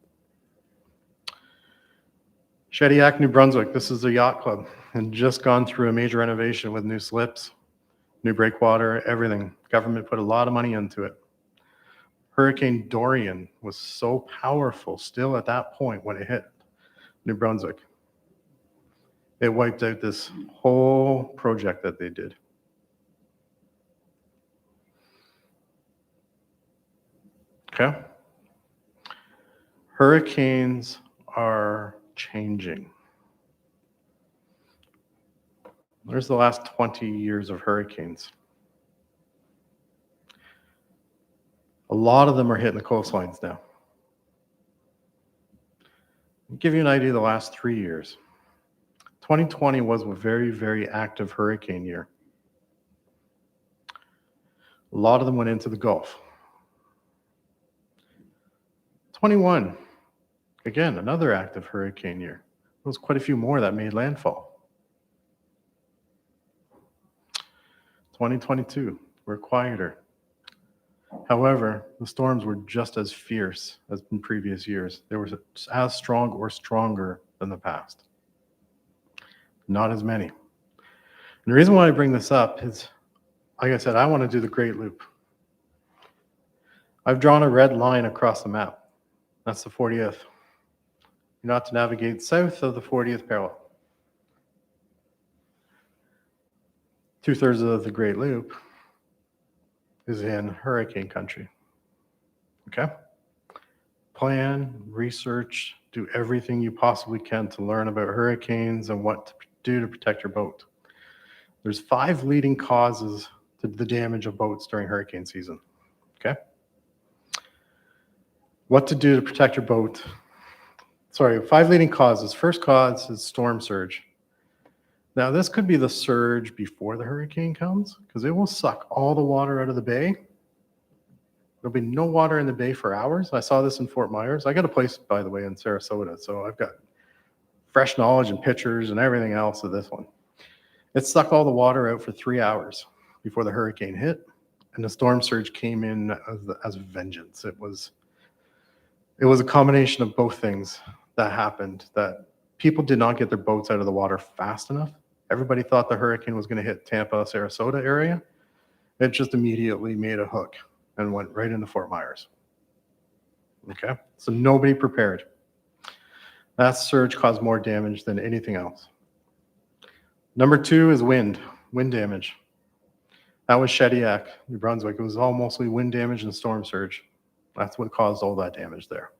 Shediac, New Brunswick, this is a yacht club, and just gone through a major renovation with new slips, new breakwater, everything. Government put a lot of money into it. Hurricane Dorian was so powerful still at that point when it hit New Brunswick. It wiped out this whole project that they did. Okay. Hurricanes are changing. There's the last 20 years of hurricanes. A lot of them are hitting the coastlines now. I'll give you an idea of the last 3 years. 2020 was a very, very active hurricane year. A lot of them went into the Gulf. 21, again, another active hurricane year. There was quite a few more that made landfall. 2022, we're quieter. However, the storms were just as fierce as in previous years. They were as strong or stronger than the past. Not as many. And the reason why I bring this up is, like I said, I want to do the Great Loop. I've drawn a red line across the map. That's the 40th. You're not to navigate south of the 40th parallel. 2/3 of the Great Loop is in hurricane country. Okay? Plan, research, do everything you possibly can to learn about hurricanes and what to do to protect your boat. There's 5 leading causes to the damage of boats during hurricane season. Okay? What to do to protect your boat. 5 leading causes. First cause is storm surge. Now, this could be the surge before the hurricane comes, because it will suck all the water out of the bay. There'll be no water in the bay for hours. I saw this in Fort Myers. I got a place, by the way, in Sarasota, so I've got fresh knowledge and pictures and everything else of this one. It sucked all the water out for 3 hours before the hurricane hit, and the storm surge came in as a vengeance. It was a combination of both things that happened, that people did not get their boats out of the water fast enough. Everybody thought the hurricane was going to hit Tampa, Sarasota area. It just immediately made a hook and went right into Fort Myers. Okay, so nobody prepared. That surge caused more damage than anything else. Number 2 is wind damage. That was Shediac, New Brunswick. It was all mostly wind damage and storm surge. That's what caused all that damage there.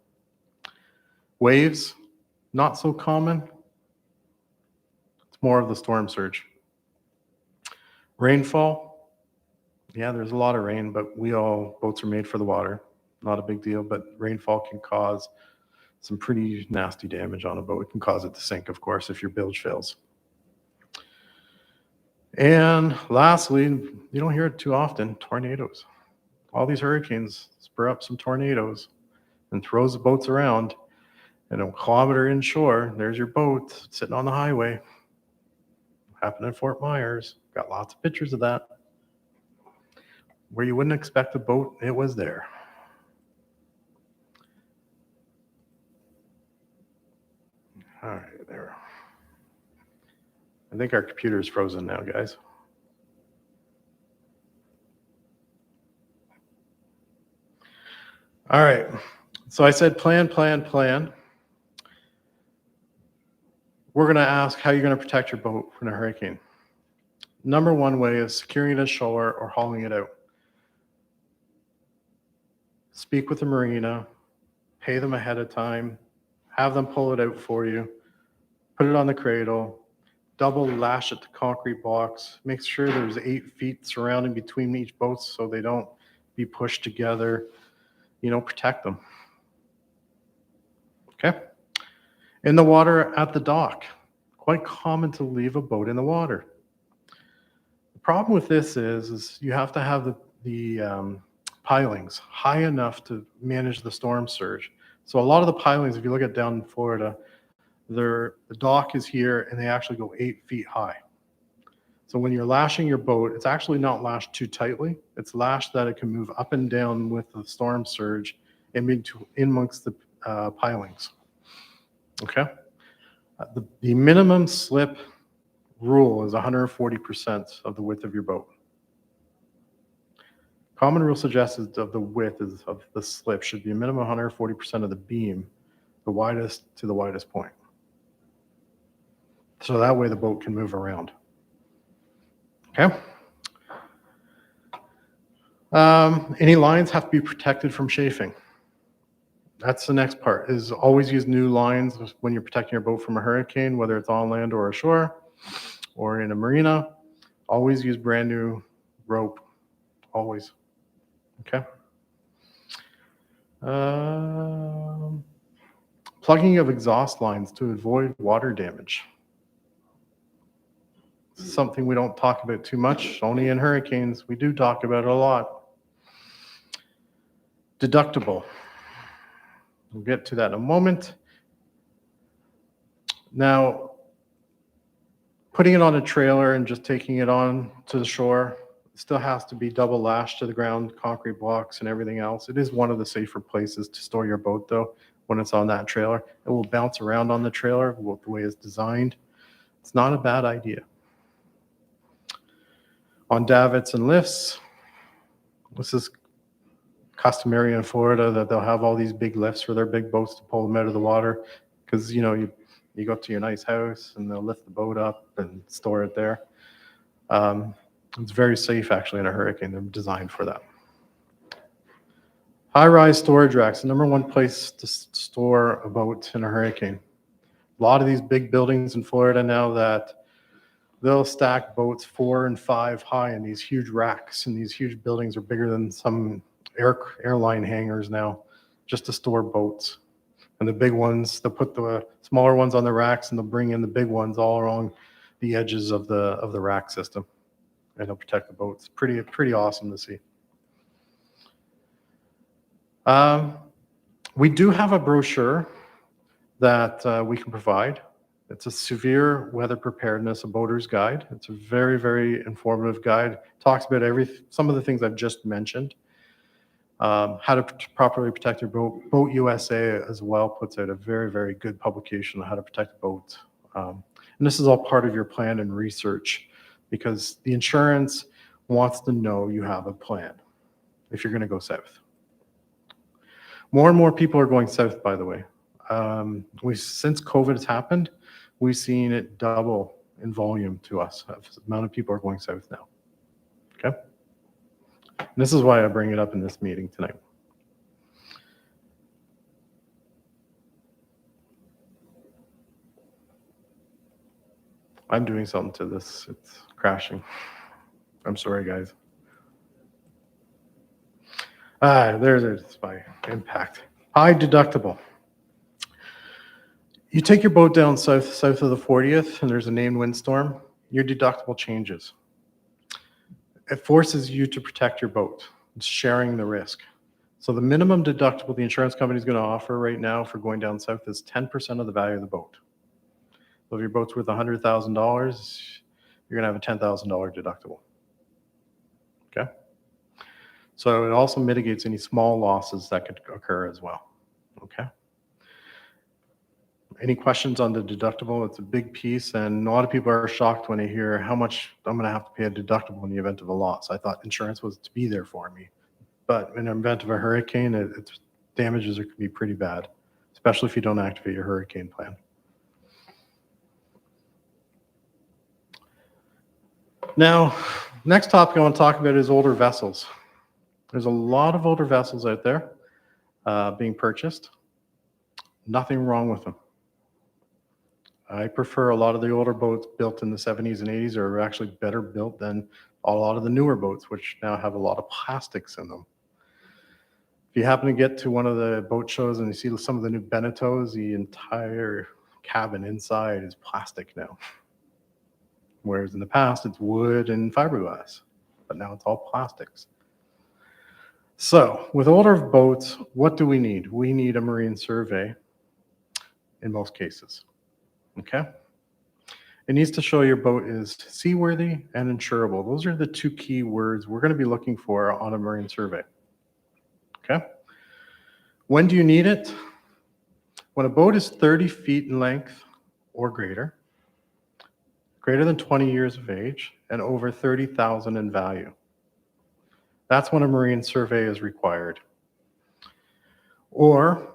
Waves, not so common. It's more of the storm surge. Rainfall, yeah, there's a lot of rain, but boats are made for the water. Not a big deal, but rainfall can cause some pretty nasty damage on a boat. It can cause it to sink, of course, if your bilge fails. And lastly, you don't hear it too often, tornadoes. All these hurricanes spur up some tornadoes and throws the boats around. And a kilometer inshore, there's your boat sitting on the highway. Happened in Fort Myers. Got lots of pictures of that. Where you wouldn't expect a boat, it was there. All right, there. I think our computer is frozen now, guys. All right, so I said plan. We're gonna ask how you're gonna protect your boat from a hurricane. Number one way is securing it ashore or hauling it out. Speak with the marina, pay them ahead of time, have them pull it out for you, put it on the cradle, double lash it to concrete blocks, make sure there's 8 feet surrounding between each boat so they don't be pushed together, protect them. Okay? In the water at the dock, quite common to leave a boat in the water. The problem with this is you have to have the pilings high enough to manage the storm surge. So a lot of the pilings, if you look at down in Florida, the dock is here and they actually go 8 feet high. So when you're lashing your boat, it's actually not lashed too tightly. It's lashed that it can move up and down with the storm surge in amongst the pilings. Okay? The minimum slip rule is 140% of the width of your boat. Common rule suggests of the width of the slip should be a minimum 140% of the beam, the widest to the widest point. So that way the boat can move around. Okay. Any lines have to be protected from chafing. That's the next part, is always use new lines when you're protecting your boat from a hurricane, whether it's on land or ashore or in a marina. Always use brand new rope, always. Okay. Plugging of exhaust lines to avoid water damage. Something we don't talk about too much, only in hurricanes. We do talk about it a lot. Deductible. We'll get to that in a moment. Now, putting it on a trailer and just taking it on to the shore, it still has to be double lashed to the ground, concrete blocks and everything else. It is one of the safer places to store your boat though, when it's on that trailer. It will bounce around on the trailer the way it's designed. It's not a bad idea. On davits and lifts, this is customary in Florida that they'll have all these big lifts for their big boats to pull them out of the water, because you go to your nice house and they'll lift the boat up and store it there. It's very safe actually in a hurricane. They're designed for that. High-rise storage racks, the number one place to store a boat in a hurricane. A lot of these big buildings in Florida now that they'll stack boats 4 and 5 high in these huge racks, and these huge buildings are bigger than some airline hangars now, just to store boats. And the big ones, they'll put the smaller ones on the racks and they'll bring in the big ones all along the edges of the rack system, and it'll protect the boats. Pretty awesome to see. We do have a brochure that we can provide. It's a severe weather preparedness, a boater's guide. It's a very, very informative guide. It talks about some of the things I've just mentioned. How to properly protect your boat. Boat USA as well puts out a very, very good publication on how to protect a boat. And this is all part of your plan and research, because the insurance wants to know you have a plan if you're going to go south. More and more people are going south, by the way. Since COVID has happened, we've seen it double in volume to us. The amount of people are going south now. Okay? And this is why I bring it up in this meeting tonight. I'm doing something to this. It's crashing. I'm sorry, guys. There's my impact. High deductible. You take your boat down south of the 40th, and there's a named windstorm. Your deductible changes. It forces you to protect your boat. It's sharing the risk. So the minimum deductible the insurance company is going to offer right now for going down south is 10% of the value of the boat. So if your boat's worth $100,000, you're going to have a $10,000 deductible. Okay? So it also mitigates any small losses that could occur as well. Okay? Any questions on the deductible? It's a big piece, and a lot of people are shocked when they hear how much I'm going to have to pay a deductible in the event of a loss. I thought insurance was to be there for me. But in the event of a hurricane, its damages can be pretty bad, especially if you don't activate your hurricane plan. Now, next topic I want to talk about is older vessels. There's a lot of older vessels out there being purchased. Nothing wrong with them. I prefer a lot of the older boats built in the 70s and 80s are actually better built than a lot of the newer boats, which now have a lot of plastics in them. If you happen to get to one of the boat shows and you see some of the new Beneteaus, the entire cabin inside is plastic now. Whereas in the past, it's wood and fiberglass, but now it's all plastics. So with older boats, what do we need? We need a marine survey in most cases. Okay? It needs to show your boat is seaworthy and insurable. Those are the two key words we're going to be looking for on a marine survey. Okay? When do you need it? When a boat is 30 feet in length or greater than 20 years of age, and over 30,000 in value. That's when a marine survey is required. Or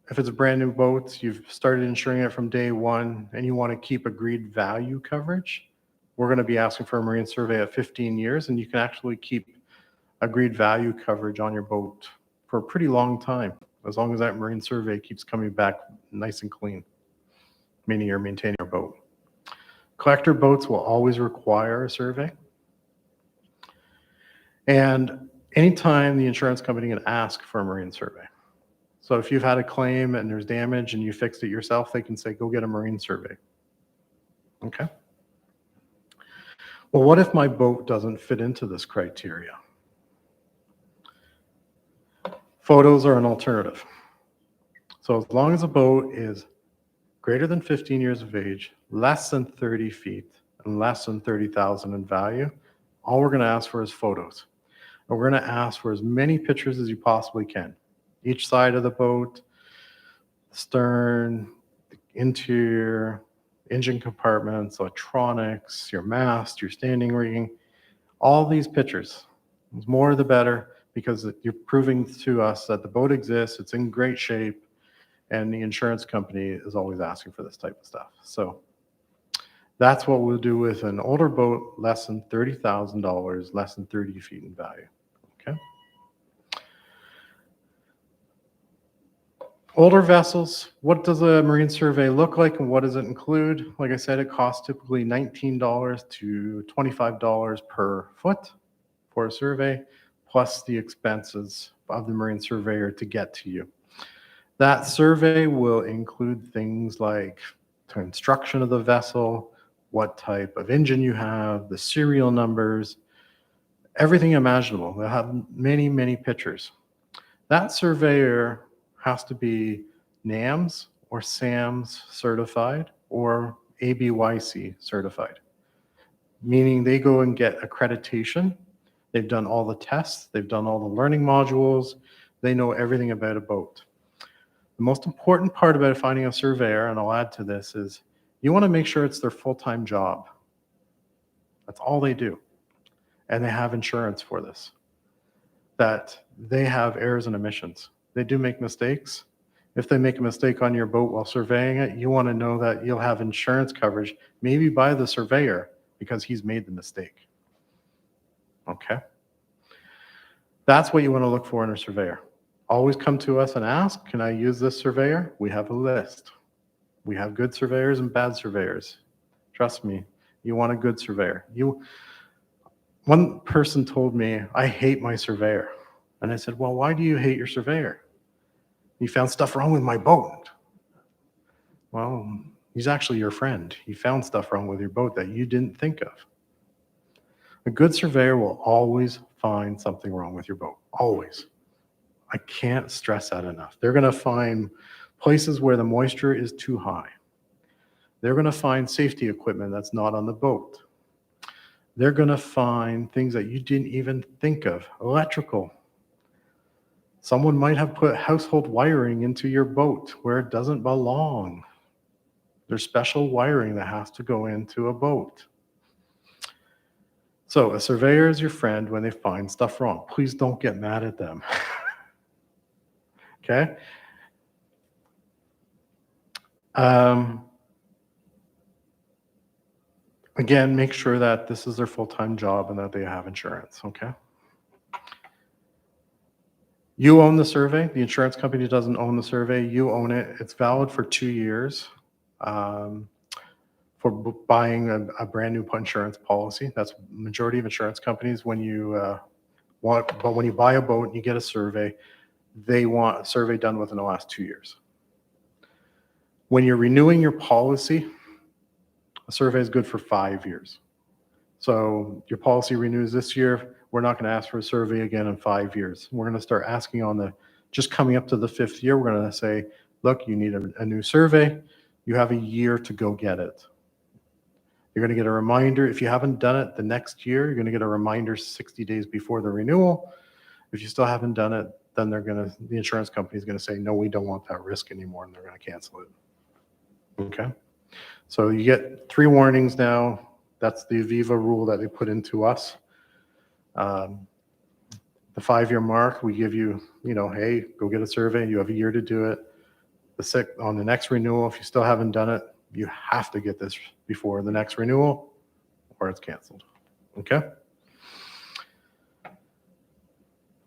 if it's a brand new boat, you've started insuring it from day one, and you want to keep agreed value coverage, we're going to be asking for a marine survey at 15 years, and you can actually keep agreed value coverage on your boat for a pretty long time, as long as that marine survey keeps coming back nice and clean, meaning you're maintaining your boat. Collector boats will always require a survey. And anytime the insurance company can ask for a marine survey. So if you've had a claim and there's damage and you fixed it yourself, they can say, go get a marine survey. Okay? Well, what if my boat doesn't fit into this criteria? Photos are an alternative. So as long as a boat is greater than 15 years of age, less than 30 feet, and less than 30,000 in value, all we're going to ask for is photos. And we're going to ask for as many pictures as you possibly can. Each side of the boat, the stern, the interior, engine compartments, electronics, your mast, your standing rigging, all these pictures. The more the better, because you're proving to us that the boat exists, it's in great shape, and the insurance company is always asking for this type of stuff. So that's what we'll do with an older boat, less than $30,000, less than 30 feet in value. Okay. Older vessels, what does a marine survey look like and what does it include? Like I said, it costs typically $19 to $25 per foot for a survey, plus the expenses of the marine surveyor to get to you. That survey will include things like construction of the vessel, what type of engine you have, the serial numbers, everything imaginable. They'll have many, many pictures. That surveyor has to be NAMS or SAMS certified or ABYC certified, meaning they go and get accreditation. They've done all the tests. They've done all the learning modules. They know everything about a boat. The most important part about finding a surveyor, and I'll add to this, is you want to make sure it's their full-time job. That's all they do. And they have insurance for this. That they have errors and omissions. They do make mistakes. If they make a mistake on your boat while surveying it, you want to know that you'll have insurance coverage, maybe by the surveyor, because he's made the mistake. Okay? That's what you want to look for in a surveyor. Always come to us and ask, can I use this surveyor? We have a list. We have good surveyors and bad surveyors. Trust me, You want a good surveyor. One person told me, I hate my surveyor. And I said, well, why do you hate your surveyor? He found stuff wrong with my boat. Well, he's actually your friend. He found stuff wrong with your boat that you didn't think of. A good surveyor will always find something wrong with your boat. Always. I can't stress that enough. They're going to find places where the moisture is too high. They're going to find safety equipment that's not on the boat. They're going to find things that you didn't even think of. Electrical. Someone might have put household wiring into your boat where it doesn't belong. There's special wiring that has to go into a boat. So a surveyor is your friend when they find stuff wrong. Please don't get mad at them. Okay? Again, make sure that this is their full-time job and that they have insurance, okay? You own the survey. The insurance company doesn't own the survey. You own it. It's valid for 2 years for buying a brand new insurance policy. That's majority of insurance companies. When you when you buy a boat and you get a survey, they want a survey done within the last 2 years. When you're renewing your policy, a survey is good for 5 years. So your policy renews this year. We're not going to ask for a survey again in 5 years. We're going to start asking on just coming up to the 5th year, we're going to say, look, you need a new survey. You have a year to go get it. You're going to get a reminder. If you haven't done it the next year, you're going to get a reminder 60 days before the renewal. If you still haven't done it, then the insurance company is going to say, no, we don't want that risk anymore, and they're going to cancel it. Okay? So you get 3 warnings now. That's the Aviva rule that they put into us. The 5-year mark, we give you, hey, go get a survey. You have a year to do it. On the next renewal, if you still haven't done it, you have to get this before the next renewal or it's canceled. Okay?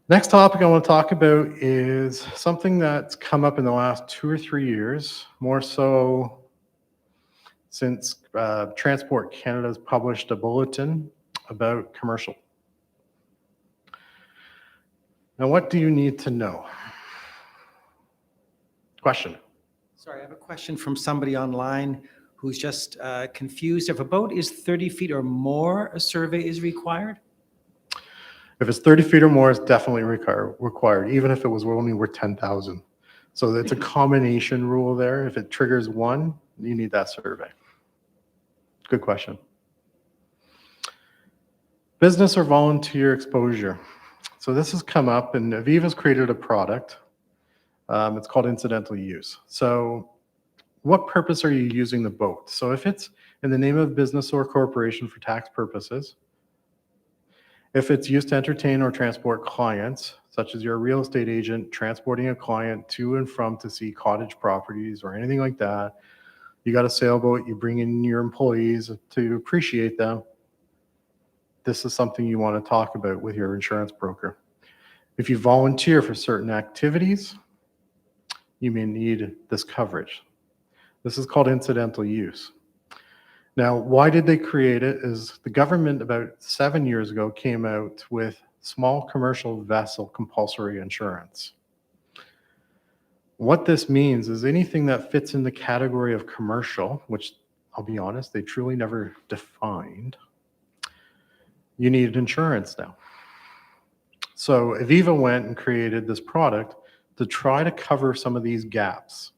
Next topic I want to talk about is something that's come up in the last 2 or 3 years, more so since Transport Canada's published a bulletin about commercial. Now, what do you need to know? Question. Sorry, I have a question from somebody online who's just confused. If a boat is 30 feet or more, a survey is required? If it's 30 feet or more, it's definitely required, even if it was only worth 10,000. So it's a combination rule there. If it triggers one, you need that survey. Good question. Business or volunteer exposure. So this has come up, and Aviva's created a product. It's called incidental use. So what purpose are you using the boat? So if it's in the name of business or corporation for tax purposes, if it's used to entertain or transport clients, such as you're a real estate agent transporting a client to and from to see cottage properties or anything like that, you got a sailboat, you bring in your employees to appreciate them, this is something you want to talk about with your insurance broker. If you volunteer for certain activities, you may need this coverage. This is called incidental use. Now, why did they create it? Is the government about 7 years ago came out with small commercial vessel compulsory insurance. What this means is anything that fits in the category of commercial, which I'll be honest, they truly never defined, you need insurance now. So Aviva went and created this product to try to cover some of these gaps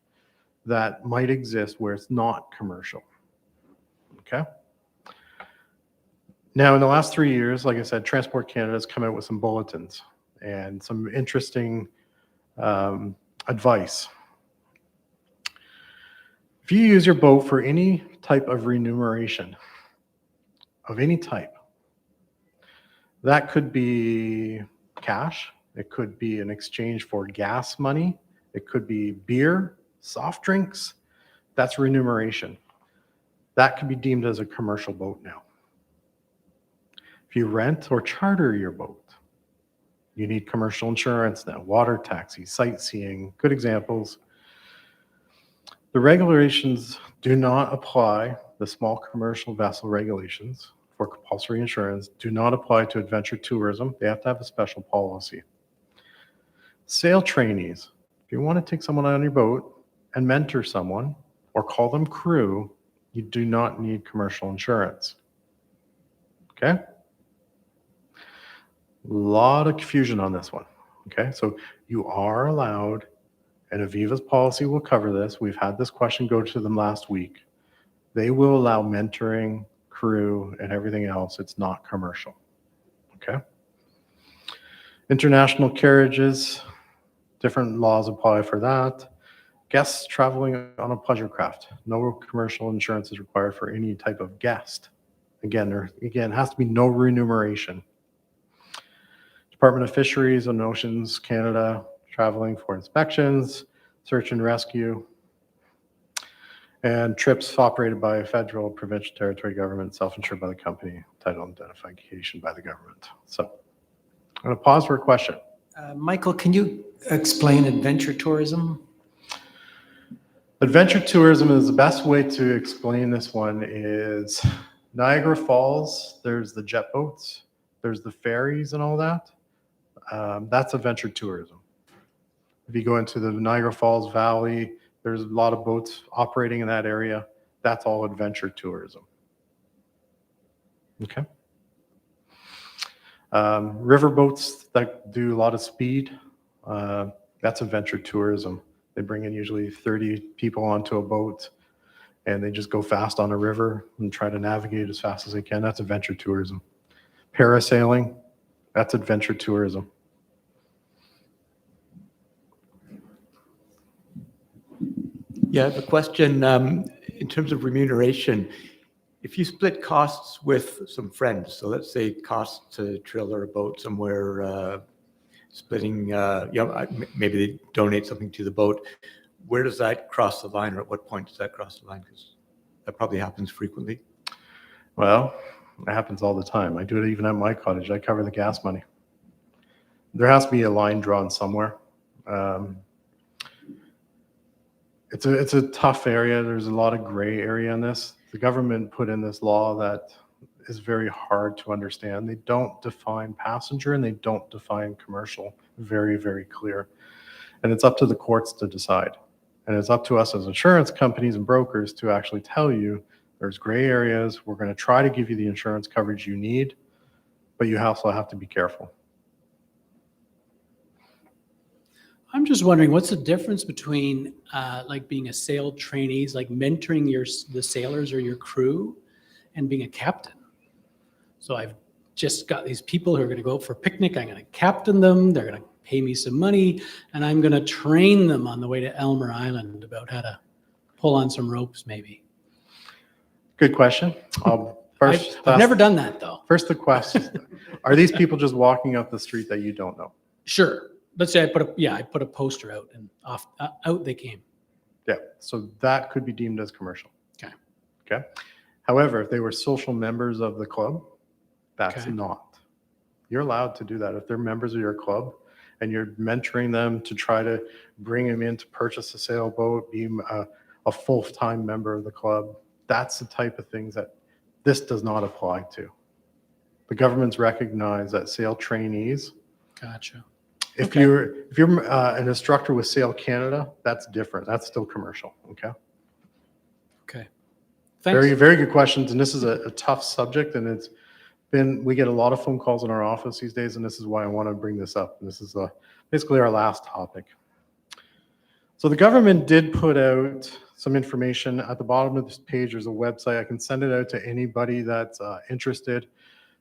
that might exist where it's not commercial. Okay. Now, in the last 3 years, like I said, Transport Canada has come out with some bulletins and some interesting advice. If you use your boat for any type of remuneration of any type, that could be cash, it could be in exchange for gas money, it could be beer, soft drinks, that's remuneration. That could be deemed as a commercial boat now. If you rent or charter your boat, you need commercial insurance now, water taxis, sightseeing, good examples. The regulations do not apply the small commercial vessel regulations for compulsory insurance do not apply to adventure tourism. They have to have a special policy. Sail trainees, if you want to take someone on your boat and mentor someone or call them crew, you do not need commercial insurance. Okay? A lot of confusion on this one. Okay, so you are allowed, and Aviva's policy will cover this. We've had this question go to them last week. They will allow mentoring, crew, and everything else. It's not commercial. Okay? International carriages, different laws apply for that. Guests traveling on a pleasure craft. No commercial insurance is required for any type of guest. Again, there has to be no remuneration. Department of Fisheries and Oceans Canada, traveling for inspections, search and rescue, and trips operated by a federal, provincial, territory government, self-insured by the company, title identification by the government. So I'm going to pause for a question. Michael, can you explain adventure tourism? Adventure tourism is the best way to explain this one is Niagara Falls, there's the jet boats, there's the ferries and all that. That's adventure tourism. If you go into the Niagara Falls Valley, there's a lot of boats operating in that area. That's all adventure tourism. Okay. River boats that do a lot of speed, that's adventure tourism. They bring in usually 30 people onto a boat and they just go fast on a river and try to navigate as fast as they can. That's adventure tourism. Parasailing, that's adventure tourism. Yeah, I have a question in terms of remuneration. If you split costs with some friends, so let's say costs to trailer a boat somewhere, splitting, maybe they donate something to the boat, where does that cross the line, or at what point does that cross the line? Because that probably happens frequently. Well, it happens all the time. I do it even at my cottage. I cover the gas money. There has to be a line drawn somewhere. It's a tough area. There's a lot of gray area in this. The government put in this law that is very hard to understand. They don't define passenger and they don't define commercial. Very, very clear. And it's up to the courts to decide. And it's up to us as insurance companies and brokers to actually tell you there's gray areas. We're going to try to give you the insurance coverage you need, but you also have to be careful. I'm just wondering, what's the difference between like being a sail trainee, like mentoring the sailors or your crew, and being a captain? So I've just got these people who are going to go out for a picnic. I'm going to captain them. They're going to pay me some money, and I'm going to train them on the way to Elmer Island about how to pull on some ropes, maybe. Good question. I've never done that, though. First, the question: are these people just walking up the street that you don't know? Sure. Let's say I put a poster out, and out they came. Yeah. So that could be deemed as commercial. Okay. Okay. However, if they were social members of the club, that's Okay. not. You're allowed to do that if they're members of your club and you're mentoring them to try to bring them in to purchase a sailboat, be a full-time member of the club. That's the type of things that this does not apply to. The government's recognized that sail trainees. Gotcha. If Okay. you're an instructor with Sail Canada, that's different. That's still commercial. Okay. Okay. Thanks. Very, very good questions. And this is a tough subject, and we get a lot of phone calls in our office these days, and this is why I want to bring this up. And this is basically our last topic. So the government did put out some information at the bottom of this page. There's a website. I can send it out to anybody that's interested.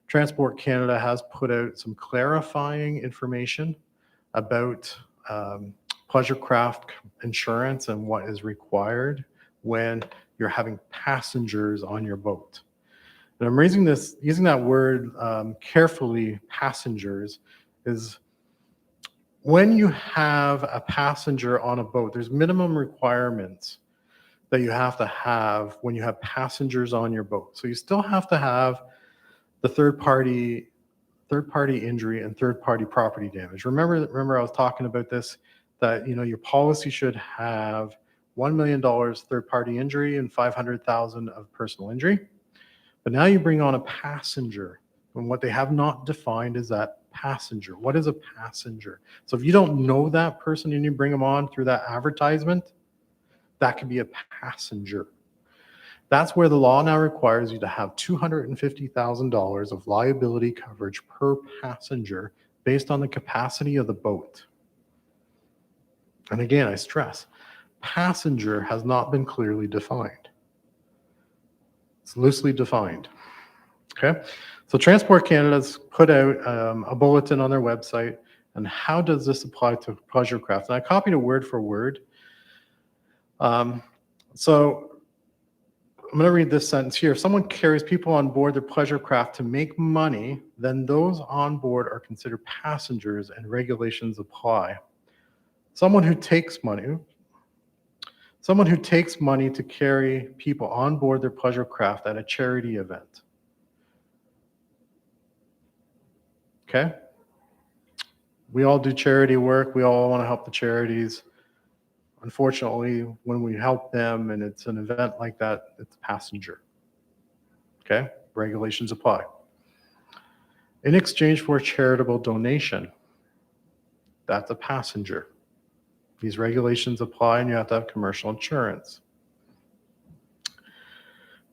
Transport Canada has put out some clarifying information about pleasure craft insurance and what is required when you're having passengers on your boat. And I'm using that word carefully, passengers, is when you have a passenger on a boat, there's minimum requirements that you have to have when you have passengers on your boat. So you still have to have the third party injury and third party property damage. Remember I was talking about this, that your policy should have $1 million third-party injury and $500,000 of personal injury. But now you bring on a passenger, and what they have not defined is that passenger. What is a passenger? So if you don't know that person and you bring them on through that advertisement, that could be a passenger. That's where the law now requires you to have $250,000 of liability coverage per passenger based on the capacity of the boat. And again, I stress, passenger has not been clearly defined. It's loosely defined. Okay, so Transport Canada's put out a bulletin on their website. And how does this apply to pleasure craft? And I copied it word for word. So I'm going to read this sentence here. If someone carries people on board their pleasure craft to make money, then those on board are considered passengers and regulations apply. Someone who takes money to carry people on board their pleasure craft at a charity event. Okay? We all do charity work. We all want to help the charities. Unfortunately, when we help them and it's an event like that, it's passenger. Okay? Regulations apply. In exchange for a charitable donation, that's a passenger. These regulations apply and you have to have commercial insurance.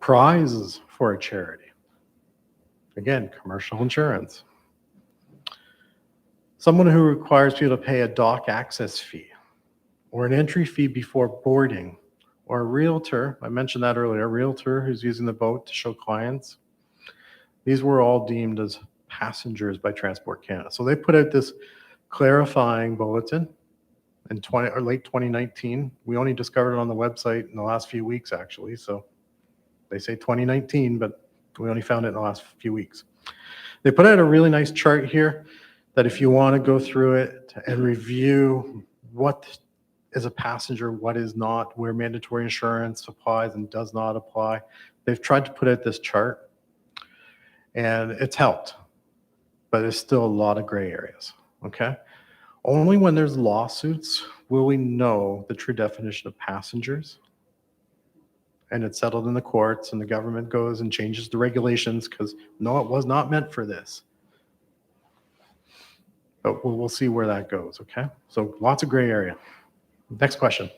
Prizes for a charity. Again, commercial insurance. Someone who requires people to pay a dock access fee or an entry fee before boarding, or a realtor, I mentioned that earlier, a realtor who's using the boat to show clients. These were all deemed as passengers by Transport Canada. So they put out this clarifying bulletin in late 2019. We only discovered it on the website in the last few weeks, actually. So they say 2019, but we only found it in the last few weeks. They put out a really nice chart here that if you want to go through it and review what is a passenger, what is not, where mandatory insurance applies and does not apply, they've tried to put out this chart, and it's helped, but there's still a lot of gray areas, okay? Only when there's lawsuits will we know the true definition of passengers, and it's settled in the courts, and the government goes and changes the regulations because, no, it was not meant for this. But we'll see where that goes, okay? So lots of gray area. Next question.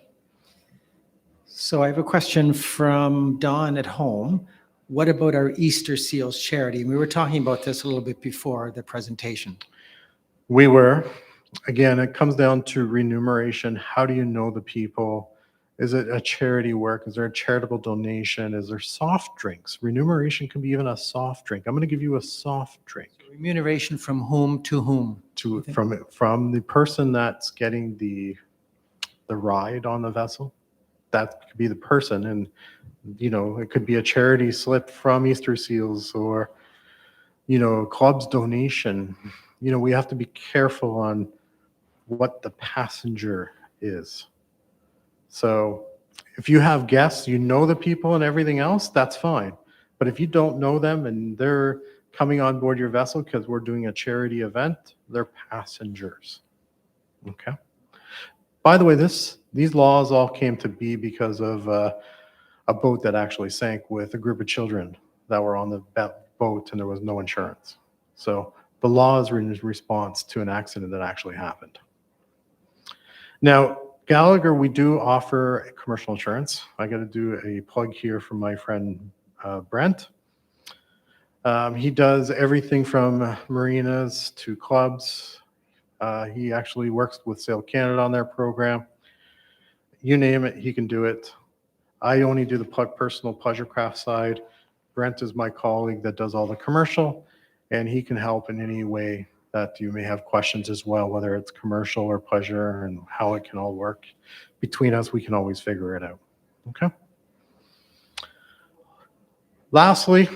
So I have a question from Dawn at home. What about our Easter Seals charity? We were talking about this a little bit before the presentation. We were. Again, it comes down to remuneration. How do you know the people? Is it a charity work? Is there a charitable donation? Is there soft drinks? Remuneration can be even a soft drink. I'm going to give you a soft drink. Remuneration from whom to whom? From the person that's getting the ride on the vessel. That could be the person, and it could be a charity slip from Easter Seals or club's donation. We have to be careful on what the passenger is. So if you have guests, the people and everything else, that's fine. But if you don't know them and they're coming on board your vessel because we're doing a charity event, they're passengers. Okay. By the way, these laws all came to be because of a boat that actually sank with a group of children that were on the boat, and there was no insurance. So the law is in response to an accident that actually happened. Now, Gallagher, we do offer commercial insurance. I got to do a plug here for my friend Brent. He does everything from marinas to clubs. He actually works with Sail Canada on their program. You name it, he can do it. I only do the personal pleasure craft side. Brent is my colleague that does all the commercial, and he can help in any way that you may have questions as well, whether it's commercial or pleasure and how it can all work. Between us, we can always figure it out. Okay. Lastly,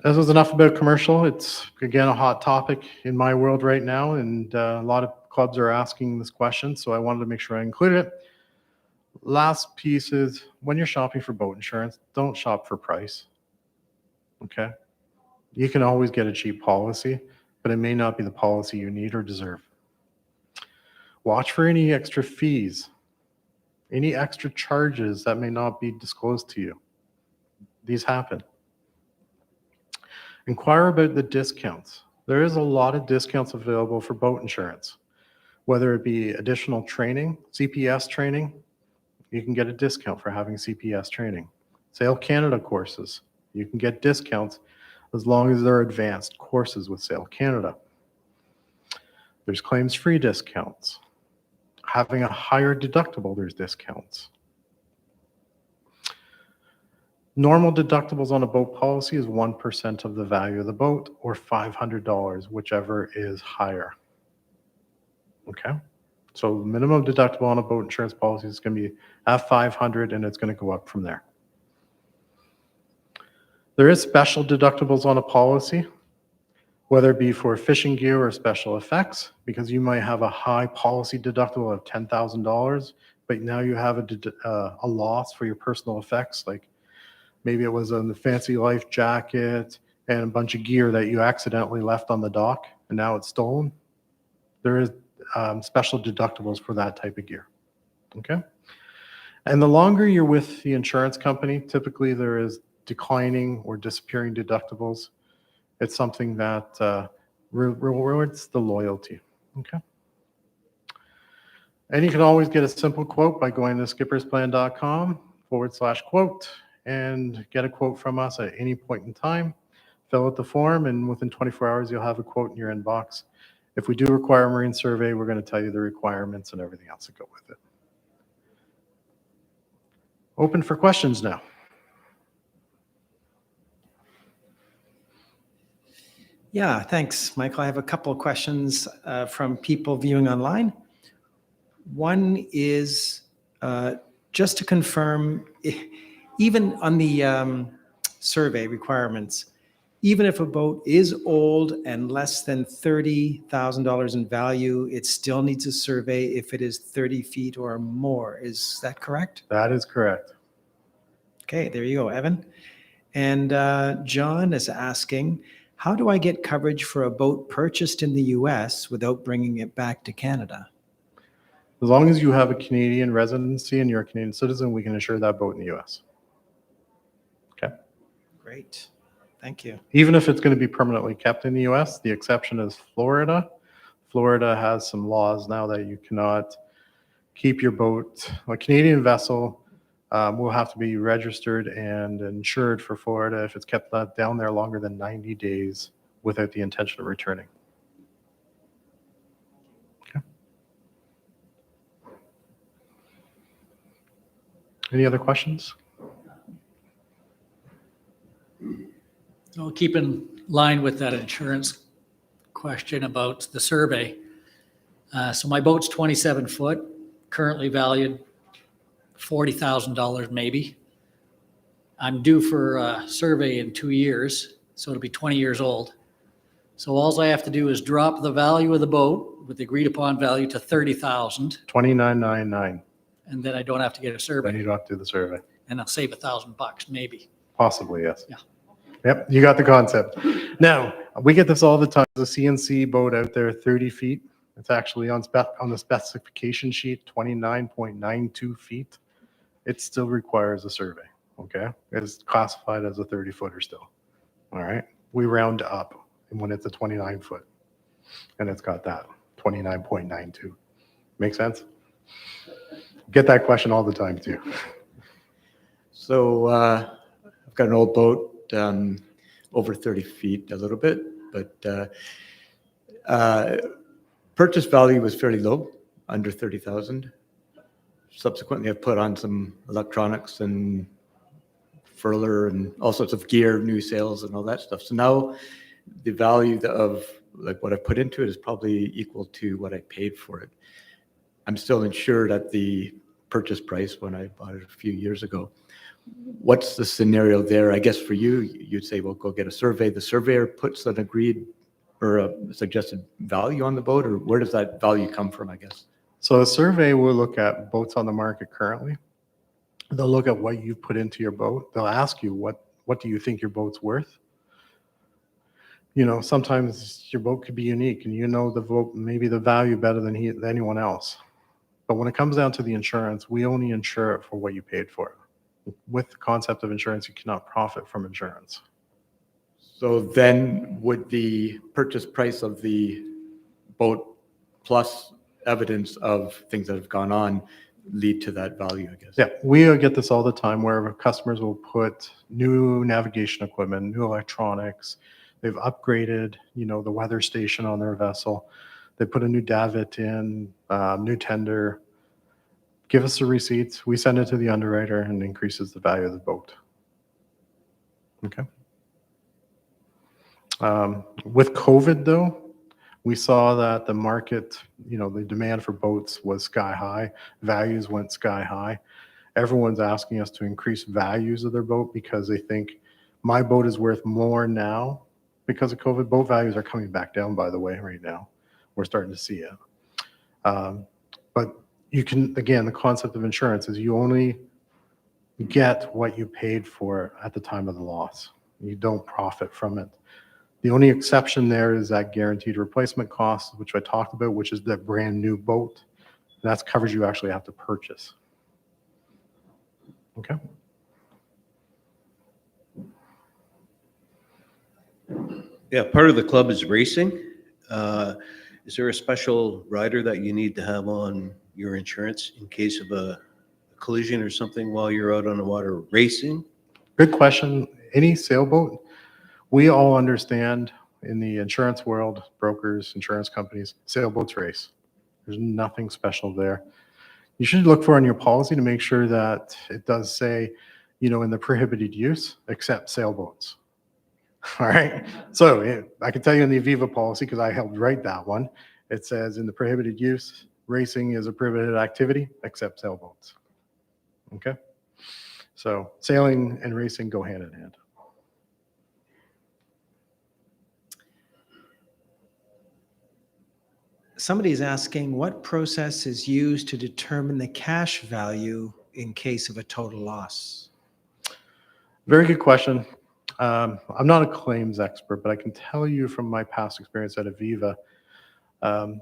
this was enough about commercial. It's, again, a hot topic in my world right now, and a lot of clubs are asking this question, so I wanted to make sure I included it. Last piece is, when you're shopping for boat insurance, don't shop for price. Okay? You can always get a cheap policy, but it may not be the policy you need or deserve. Watch for any extra fees. Any extra charges that may not be disclosed to you. These happen. Inquire about the discounts. There is a lot of discounts available for boat insurance, whether it be additional training, CPS training. You can get a discount for having CPS training. Sail Canada courses, you can get discounts as long as they're advanced courses with Sail Canada. There's claims-free discounts. Having a higher deductible, there's discounts. Normal deductibles on a boat policy is 1% of the value of the boat or $500, whichever is higher. Okay? So the minimum deductible on a boat insurance policy is going to be at $500 and it's going to go up from there. There is special deductibles on a policy, whether it be for fishing gear or special effects, because you might have a high policy deductible of $10,000, but now you have a loss for your personal effects, like maybe it was a fancy life jacket and a bunch of gear that you accidentally left on the dock and now it's stolen. There is special deductibles for that type of gear. Okay. And the longer you're with the insurance company, typically there is declining or disappearing deductibles. It's something that rewards the loyalty. Okay. And you can always get a simple quote by going to skippersplan.com/quote and get a quote from us at any point in time. Fill out the form, and within 24 hours, you'll have a quote in your inbox. If we do require a marine survey, we're going to tell you the requirements and everything else that go with it. Open for questions now. Yeah, thanks, Michael. I have a couple of questions from people viewing online. One is just to confirm, even on the survey requirements, even if a boat is old and less than $30,000 in value, it still needs a survey if it is 30 feet or more. Is that correct? That is correct. Okay, there you go, Evan. And John is asking, how do I get coverage for a boat purchased in the US without bringing it back to Canada? As long as you have a Canadian residency and you're a Canadian citizen, we can insure that boat in the US. Okay. Great. Thank you. Even if it's going to be permanently kept in the US, the exception is Florida. Florida has some laws now that you cannot keep your boat. A Canadian vessel will have to be registered and insured for Florida if it's kept down there longer than 90 days without the intention of returning. Okay. Any other questions? I'll keep in line with that insurance question about the survey. So my boat's 27 foot, currently valued $40,000 maybe. I'm due for a survey in 2 years, so it'll be 20 years old. So all I have to do is drop the value of the boat with the agreed upon value to 30,000, $29.99. and then I don't have to get a Then survey, you don't have to do the survey. and I'll save $1,000 maybe. Possibly, yes. Yeah. Yep, you got the concept. Now, we get this all the time. There's a CNC boat out there, 30 feet. It's actually on the specification sheet, 29.92 feet. It still requires a survey, okay? It's classified as a 30-footer still, all right? We round up when it's a 29-foot, and it's got that, 29.92. Make sense? Get that question all the time, too. So I've got an old boat, over 30 feet a little bit, but purchase value was fairly low, under 30,000. Subsequently, I've put on some electronics and furler and all sorts of gear, new sales and all that stuff. So now the value of like what I put into it is probably equal to what I paid for it. I'm still insured at the purchase price when I bought it a few years ago. What's the scenario there? I guess for you, you'd say, well, go get a survey. The surveyor puts an agreed or a suggested value on the boat, or where does that value come from, I guess? So a survey will look at boats on the market currently. They'll look at what you put into your boat. They'll ask you, what do you think your boat's worth? You know, sometimes your boat could be unique and you know the boat, maybe the value better than anyone else. But when it comes down to the insurance, we only insure it for what you paid for it. With the concept of insurance, you cannot profit from insurance. So then would the purchase price of the boat plus evidence of things that have gone on lead to that value, I guess? Yeah, we get this all the time where customers will put new navigation equipment, new electronics. They've upgraded, the weather station on their vessel. They put a new davit in, new tender. Give us the receipts. We send it to the underwriter and increases the value of the boat. Okay. With COVID, though, we saw that the market, the demand for boats was sky high. Values went sky high. Everyone's asking us to increase values of their boat because they think my boat is worth more now because of COVID. Boat values are coming back down, by the way, right now. We're starting to see it. But you can, again, the concept of insurance is you only get what you paid for at the time of the loss. You don't profit from it. The only exception there is that guaranteed replacement cost, which I talked about, which is the brand new boat. That's coverage you actually have to purchase. Okay. Yeah, part of the club is racing. Is there a special rider that you need to have on your insurance in case of a collision or something while you're out on the water racing? Good question. Any sailboat, we all understand in the insurance world, brokers, insurance companies, sailboats race. There's nothing special there. You should look for in your policy to make sure that it does say, in the prohibited use, except sailboats. All right. So I can tell you in the Aviva policy, because I helped write that one, it says in the prohibited use, racing is a prohibited activity except sailboats. Okay. So sailing and racing go hand in hand. Somebody's asking what process is used to determine the cash value in case of a total loss? Very good question. I'm not a claims expert, but I can tell you from my past experience at Aviva,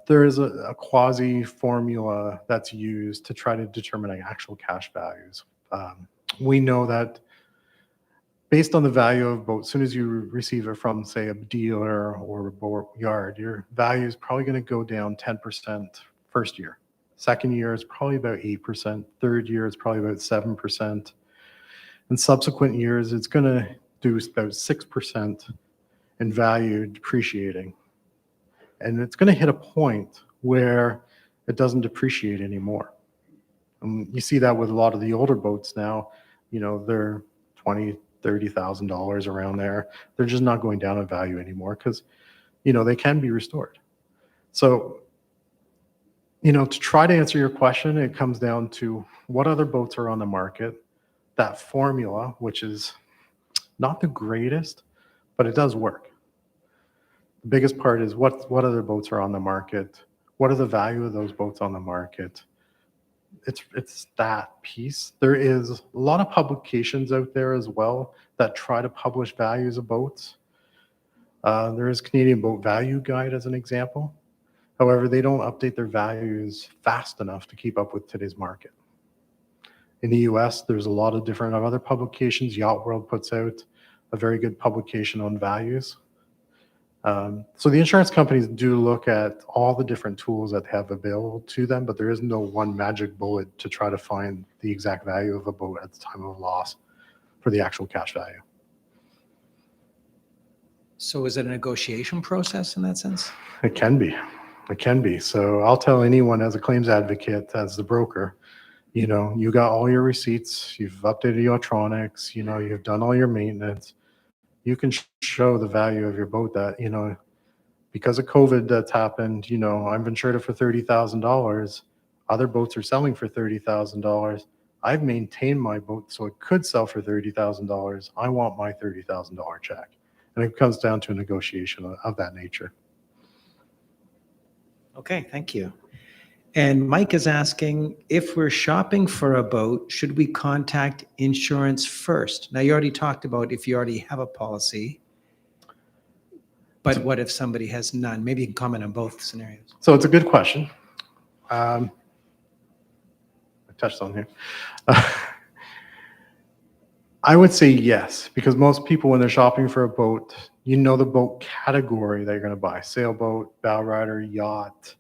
there is a quasi formula that's used to try to determine actual cash values. We know that based on the value of a boat, as soon as you receive it from, say, a dealer or a boat yard, your value is probably going to go down 10% first year. Second year is probably about 8%. Third year is probably about 7%. In subsequent years, it's going to do about 6% in value depreciating. And it's going to hit a point where it doesn't depreciate anymore. And you see that with a lot of the older boats now, they're $20,000, $30,000 around there. They're just not going down in value anymore because, they can be restored. So, to try to answer your question, it comes down to what other boats are on the market, that formula, which is not the greatest, but it does work. The biggest part is what other boats are on the market, what are the value of those boats on the market. It's that piece. There is a lot of publications out there as well that try to publish values of boats. There is Canadian Boat Value Guide as an example. However, they don't update their values fast enough to keep up with today's market. In the US, there's a lot of different other publications. Yacht World puts out a very good publication on values. So the insurance companies do look at all the different tools that they have available to them, but there is no one magic bullet to try to find the exact value of a boat at the time of loss for the actual cash value. So is it a negotiation process in that sense? It can be. It can be. So I'll tell anyone as a claims advocate, as the broker, you got all your receipts, you've updated your electronics, you've done all your maintenance. You can show the value of your boat that, because of COVID that's happened, I've insured it for $30,000. Other boats are selling for $30,000. I've maintained my boat so it could sell for $30,000. I want my $30,000 check. And it comes down to a negotiation of that nature. Okay, thank you. And Mike is asking, if we're shopping for a boat, should we contact insurance first? Now, you already talked about if you already have a policy, but what if somebody has none? Maybe you can comment on both scenarios. So it's a good question. touched on here. I would say yes, because most people, when they're shopping for a boat, you know the boat category that you're going to buy: sailboat, bow rider, yacht.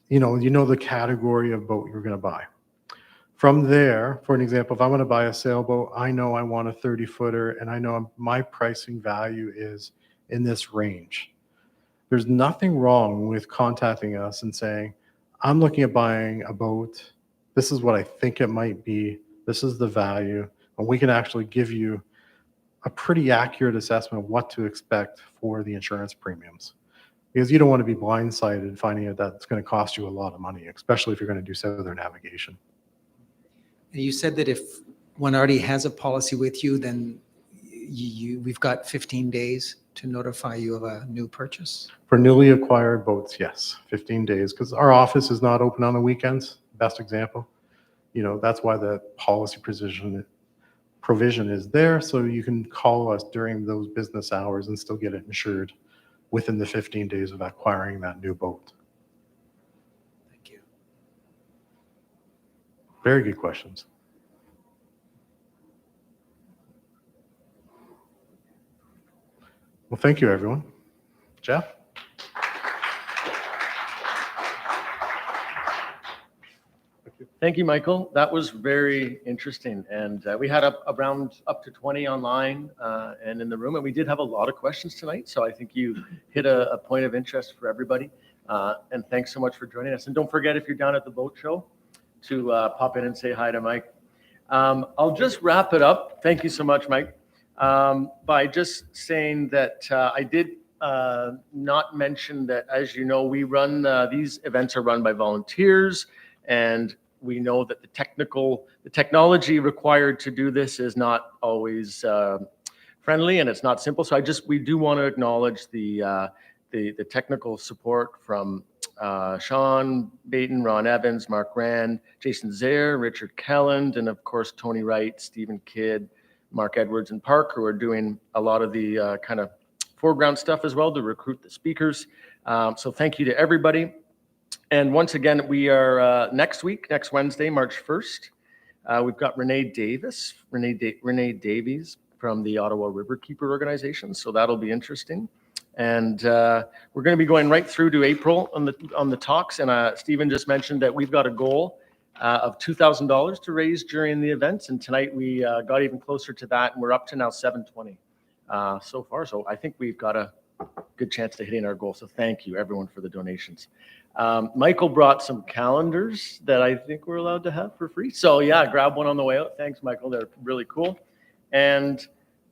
You know the category of boat you're going to buy. From there, for an example, if I'm going to buy a sailboat, I know I want a 30-footer, and I know my pricing value is in this range. There's nothing wrong with contacting us and saying, I'm looking at buying a boat. This is what I think it might be. This is the value. And we can actually give you a pretty accurate assessment of what to expect for the insurance premiums. Because you don't want to be blindsided finding out that it's going to cost you a lot of money, especially if you're going to do southern navigation. You said that if one already has a policy with you, then we've got 15 days to notify you of a new purchase? For newly acquired boats, yes, 15 days, because our office is not open on the weekends, best example. That's why the policy provision is there, so you can call us during those business hours and still get it insured within the 15 days of acquiring that new boat. Thank you. Very good questions. Well, thank you, everyone. Jeff? Thank you, Michael. That was very interesting. And we had around up to 20 online and in the room, and we did have a lot of questions tonight. So I think you hit a point of interest for everybody. And thanks so much for joining us. And don't forget, if you're down at the boat show, to pop in and say hi to Mike. I'll just wrap it up. Thank you so much, Mike, by just saying that I did not mention that, as you know, we run, these events are run by volunteers, and we know that the technology required to do this is not always friendly, and it's not simple. So we do want to acknowledge the technical support from Sean Baton, Ron Evans, Mark Rand, Jason Zaire, Richard Kelland, and of course, Tony Wright, Stephen Kidd, Mark Edwards, and Park, who are doing a lot of the kind of foreground stuff as well to recruit the speakers. So thank you to everybody. And once again, we are next Wednesday, March 1st. We've got Renee Davies from the Ottawa Riverkeeper organization. So that'll be interesting. And we're going to be going right through to April on the talks. And Stephen just mentioned that we've got a goal of $2,000 to raise during the events. And tonight we got even closer to that, and we're up to now $720 so far. So I think we've got a good chance to hitting our goal. So thank you, everyone, for the donations. Michael brought some calendars that I think we're allowed to have for free. So yeah, grab one on the way out. Thanks, Michael. They're really cool. And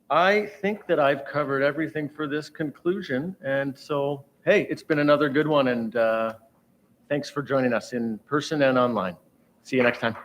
I think that I've covered everything for this conclusion. And so, hey, it's been another good one. And thanks for joining us in person and online. See you next time.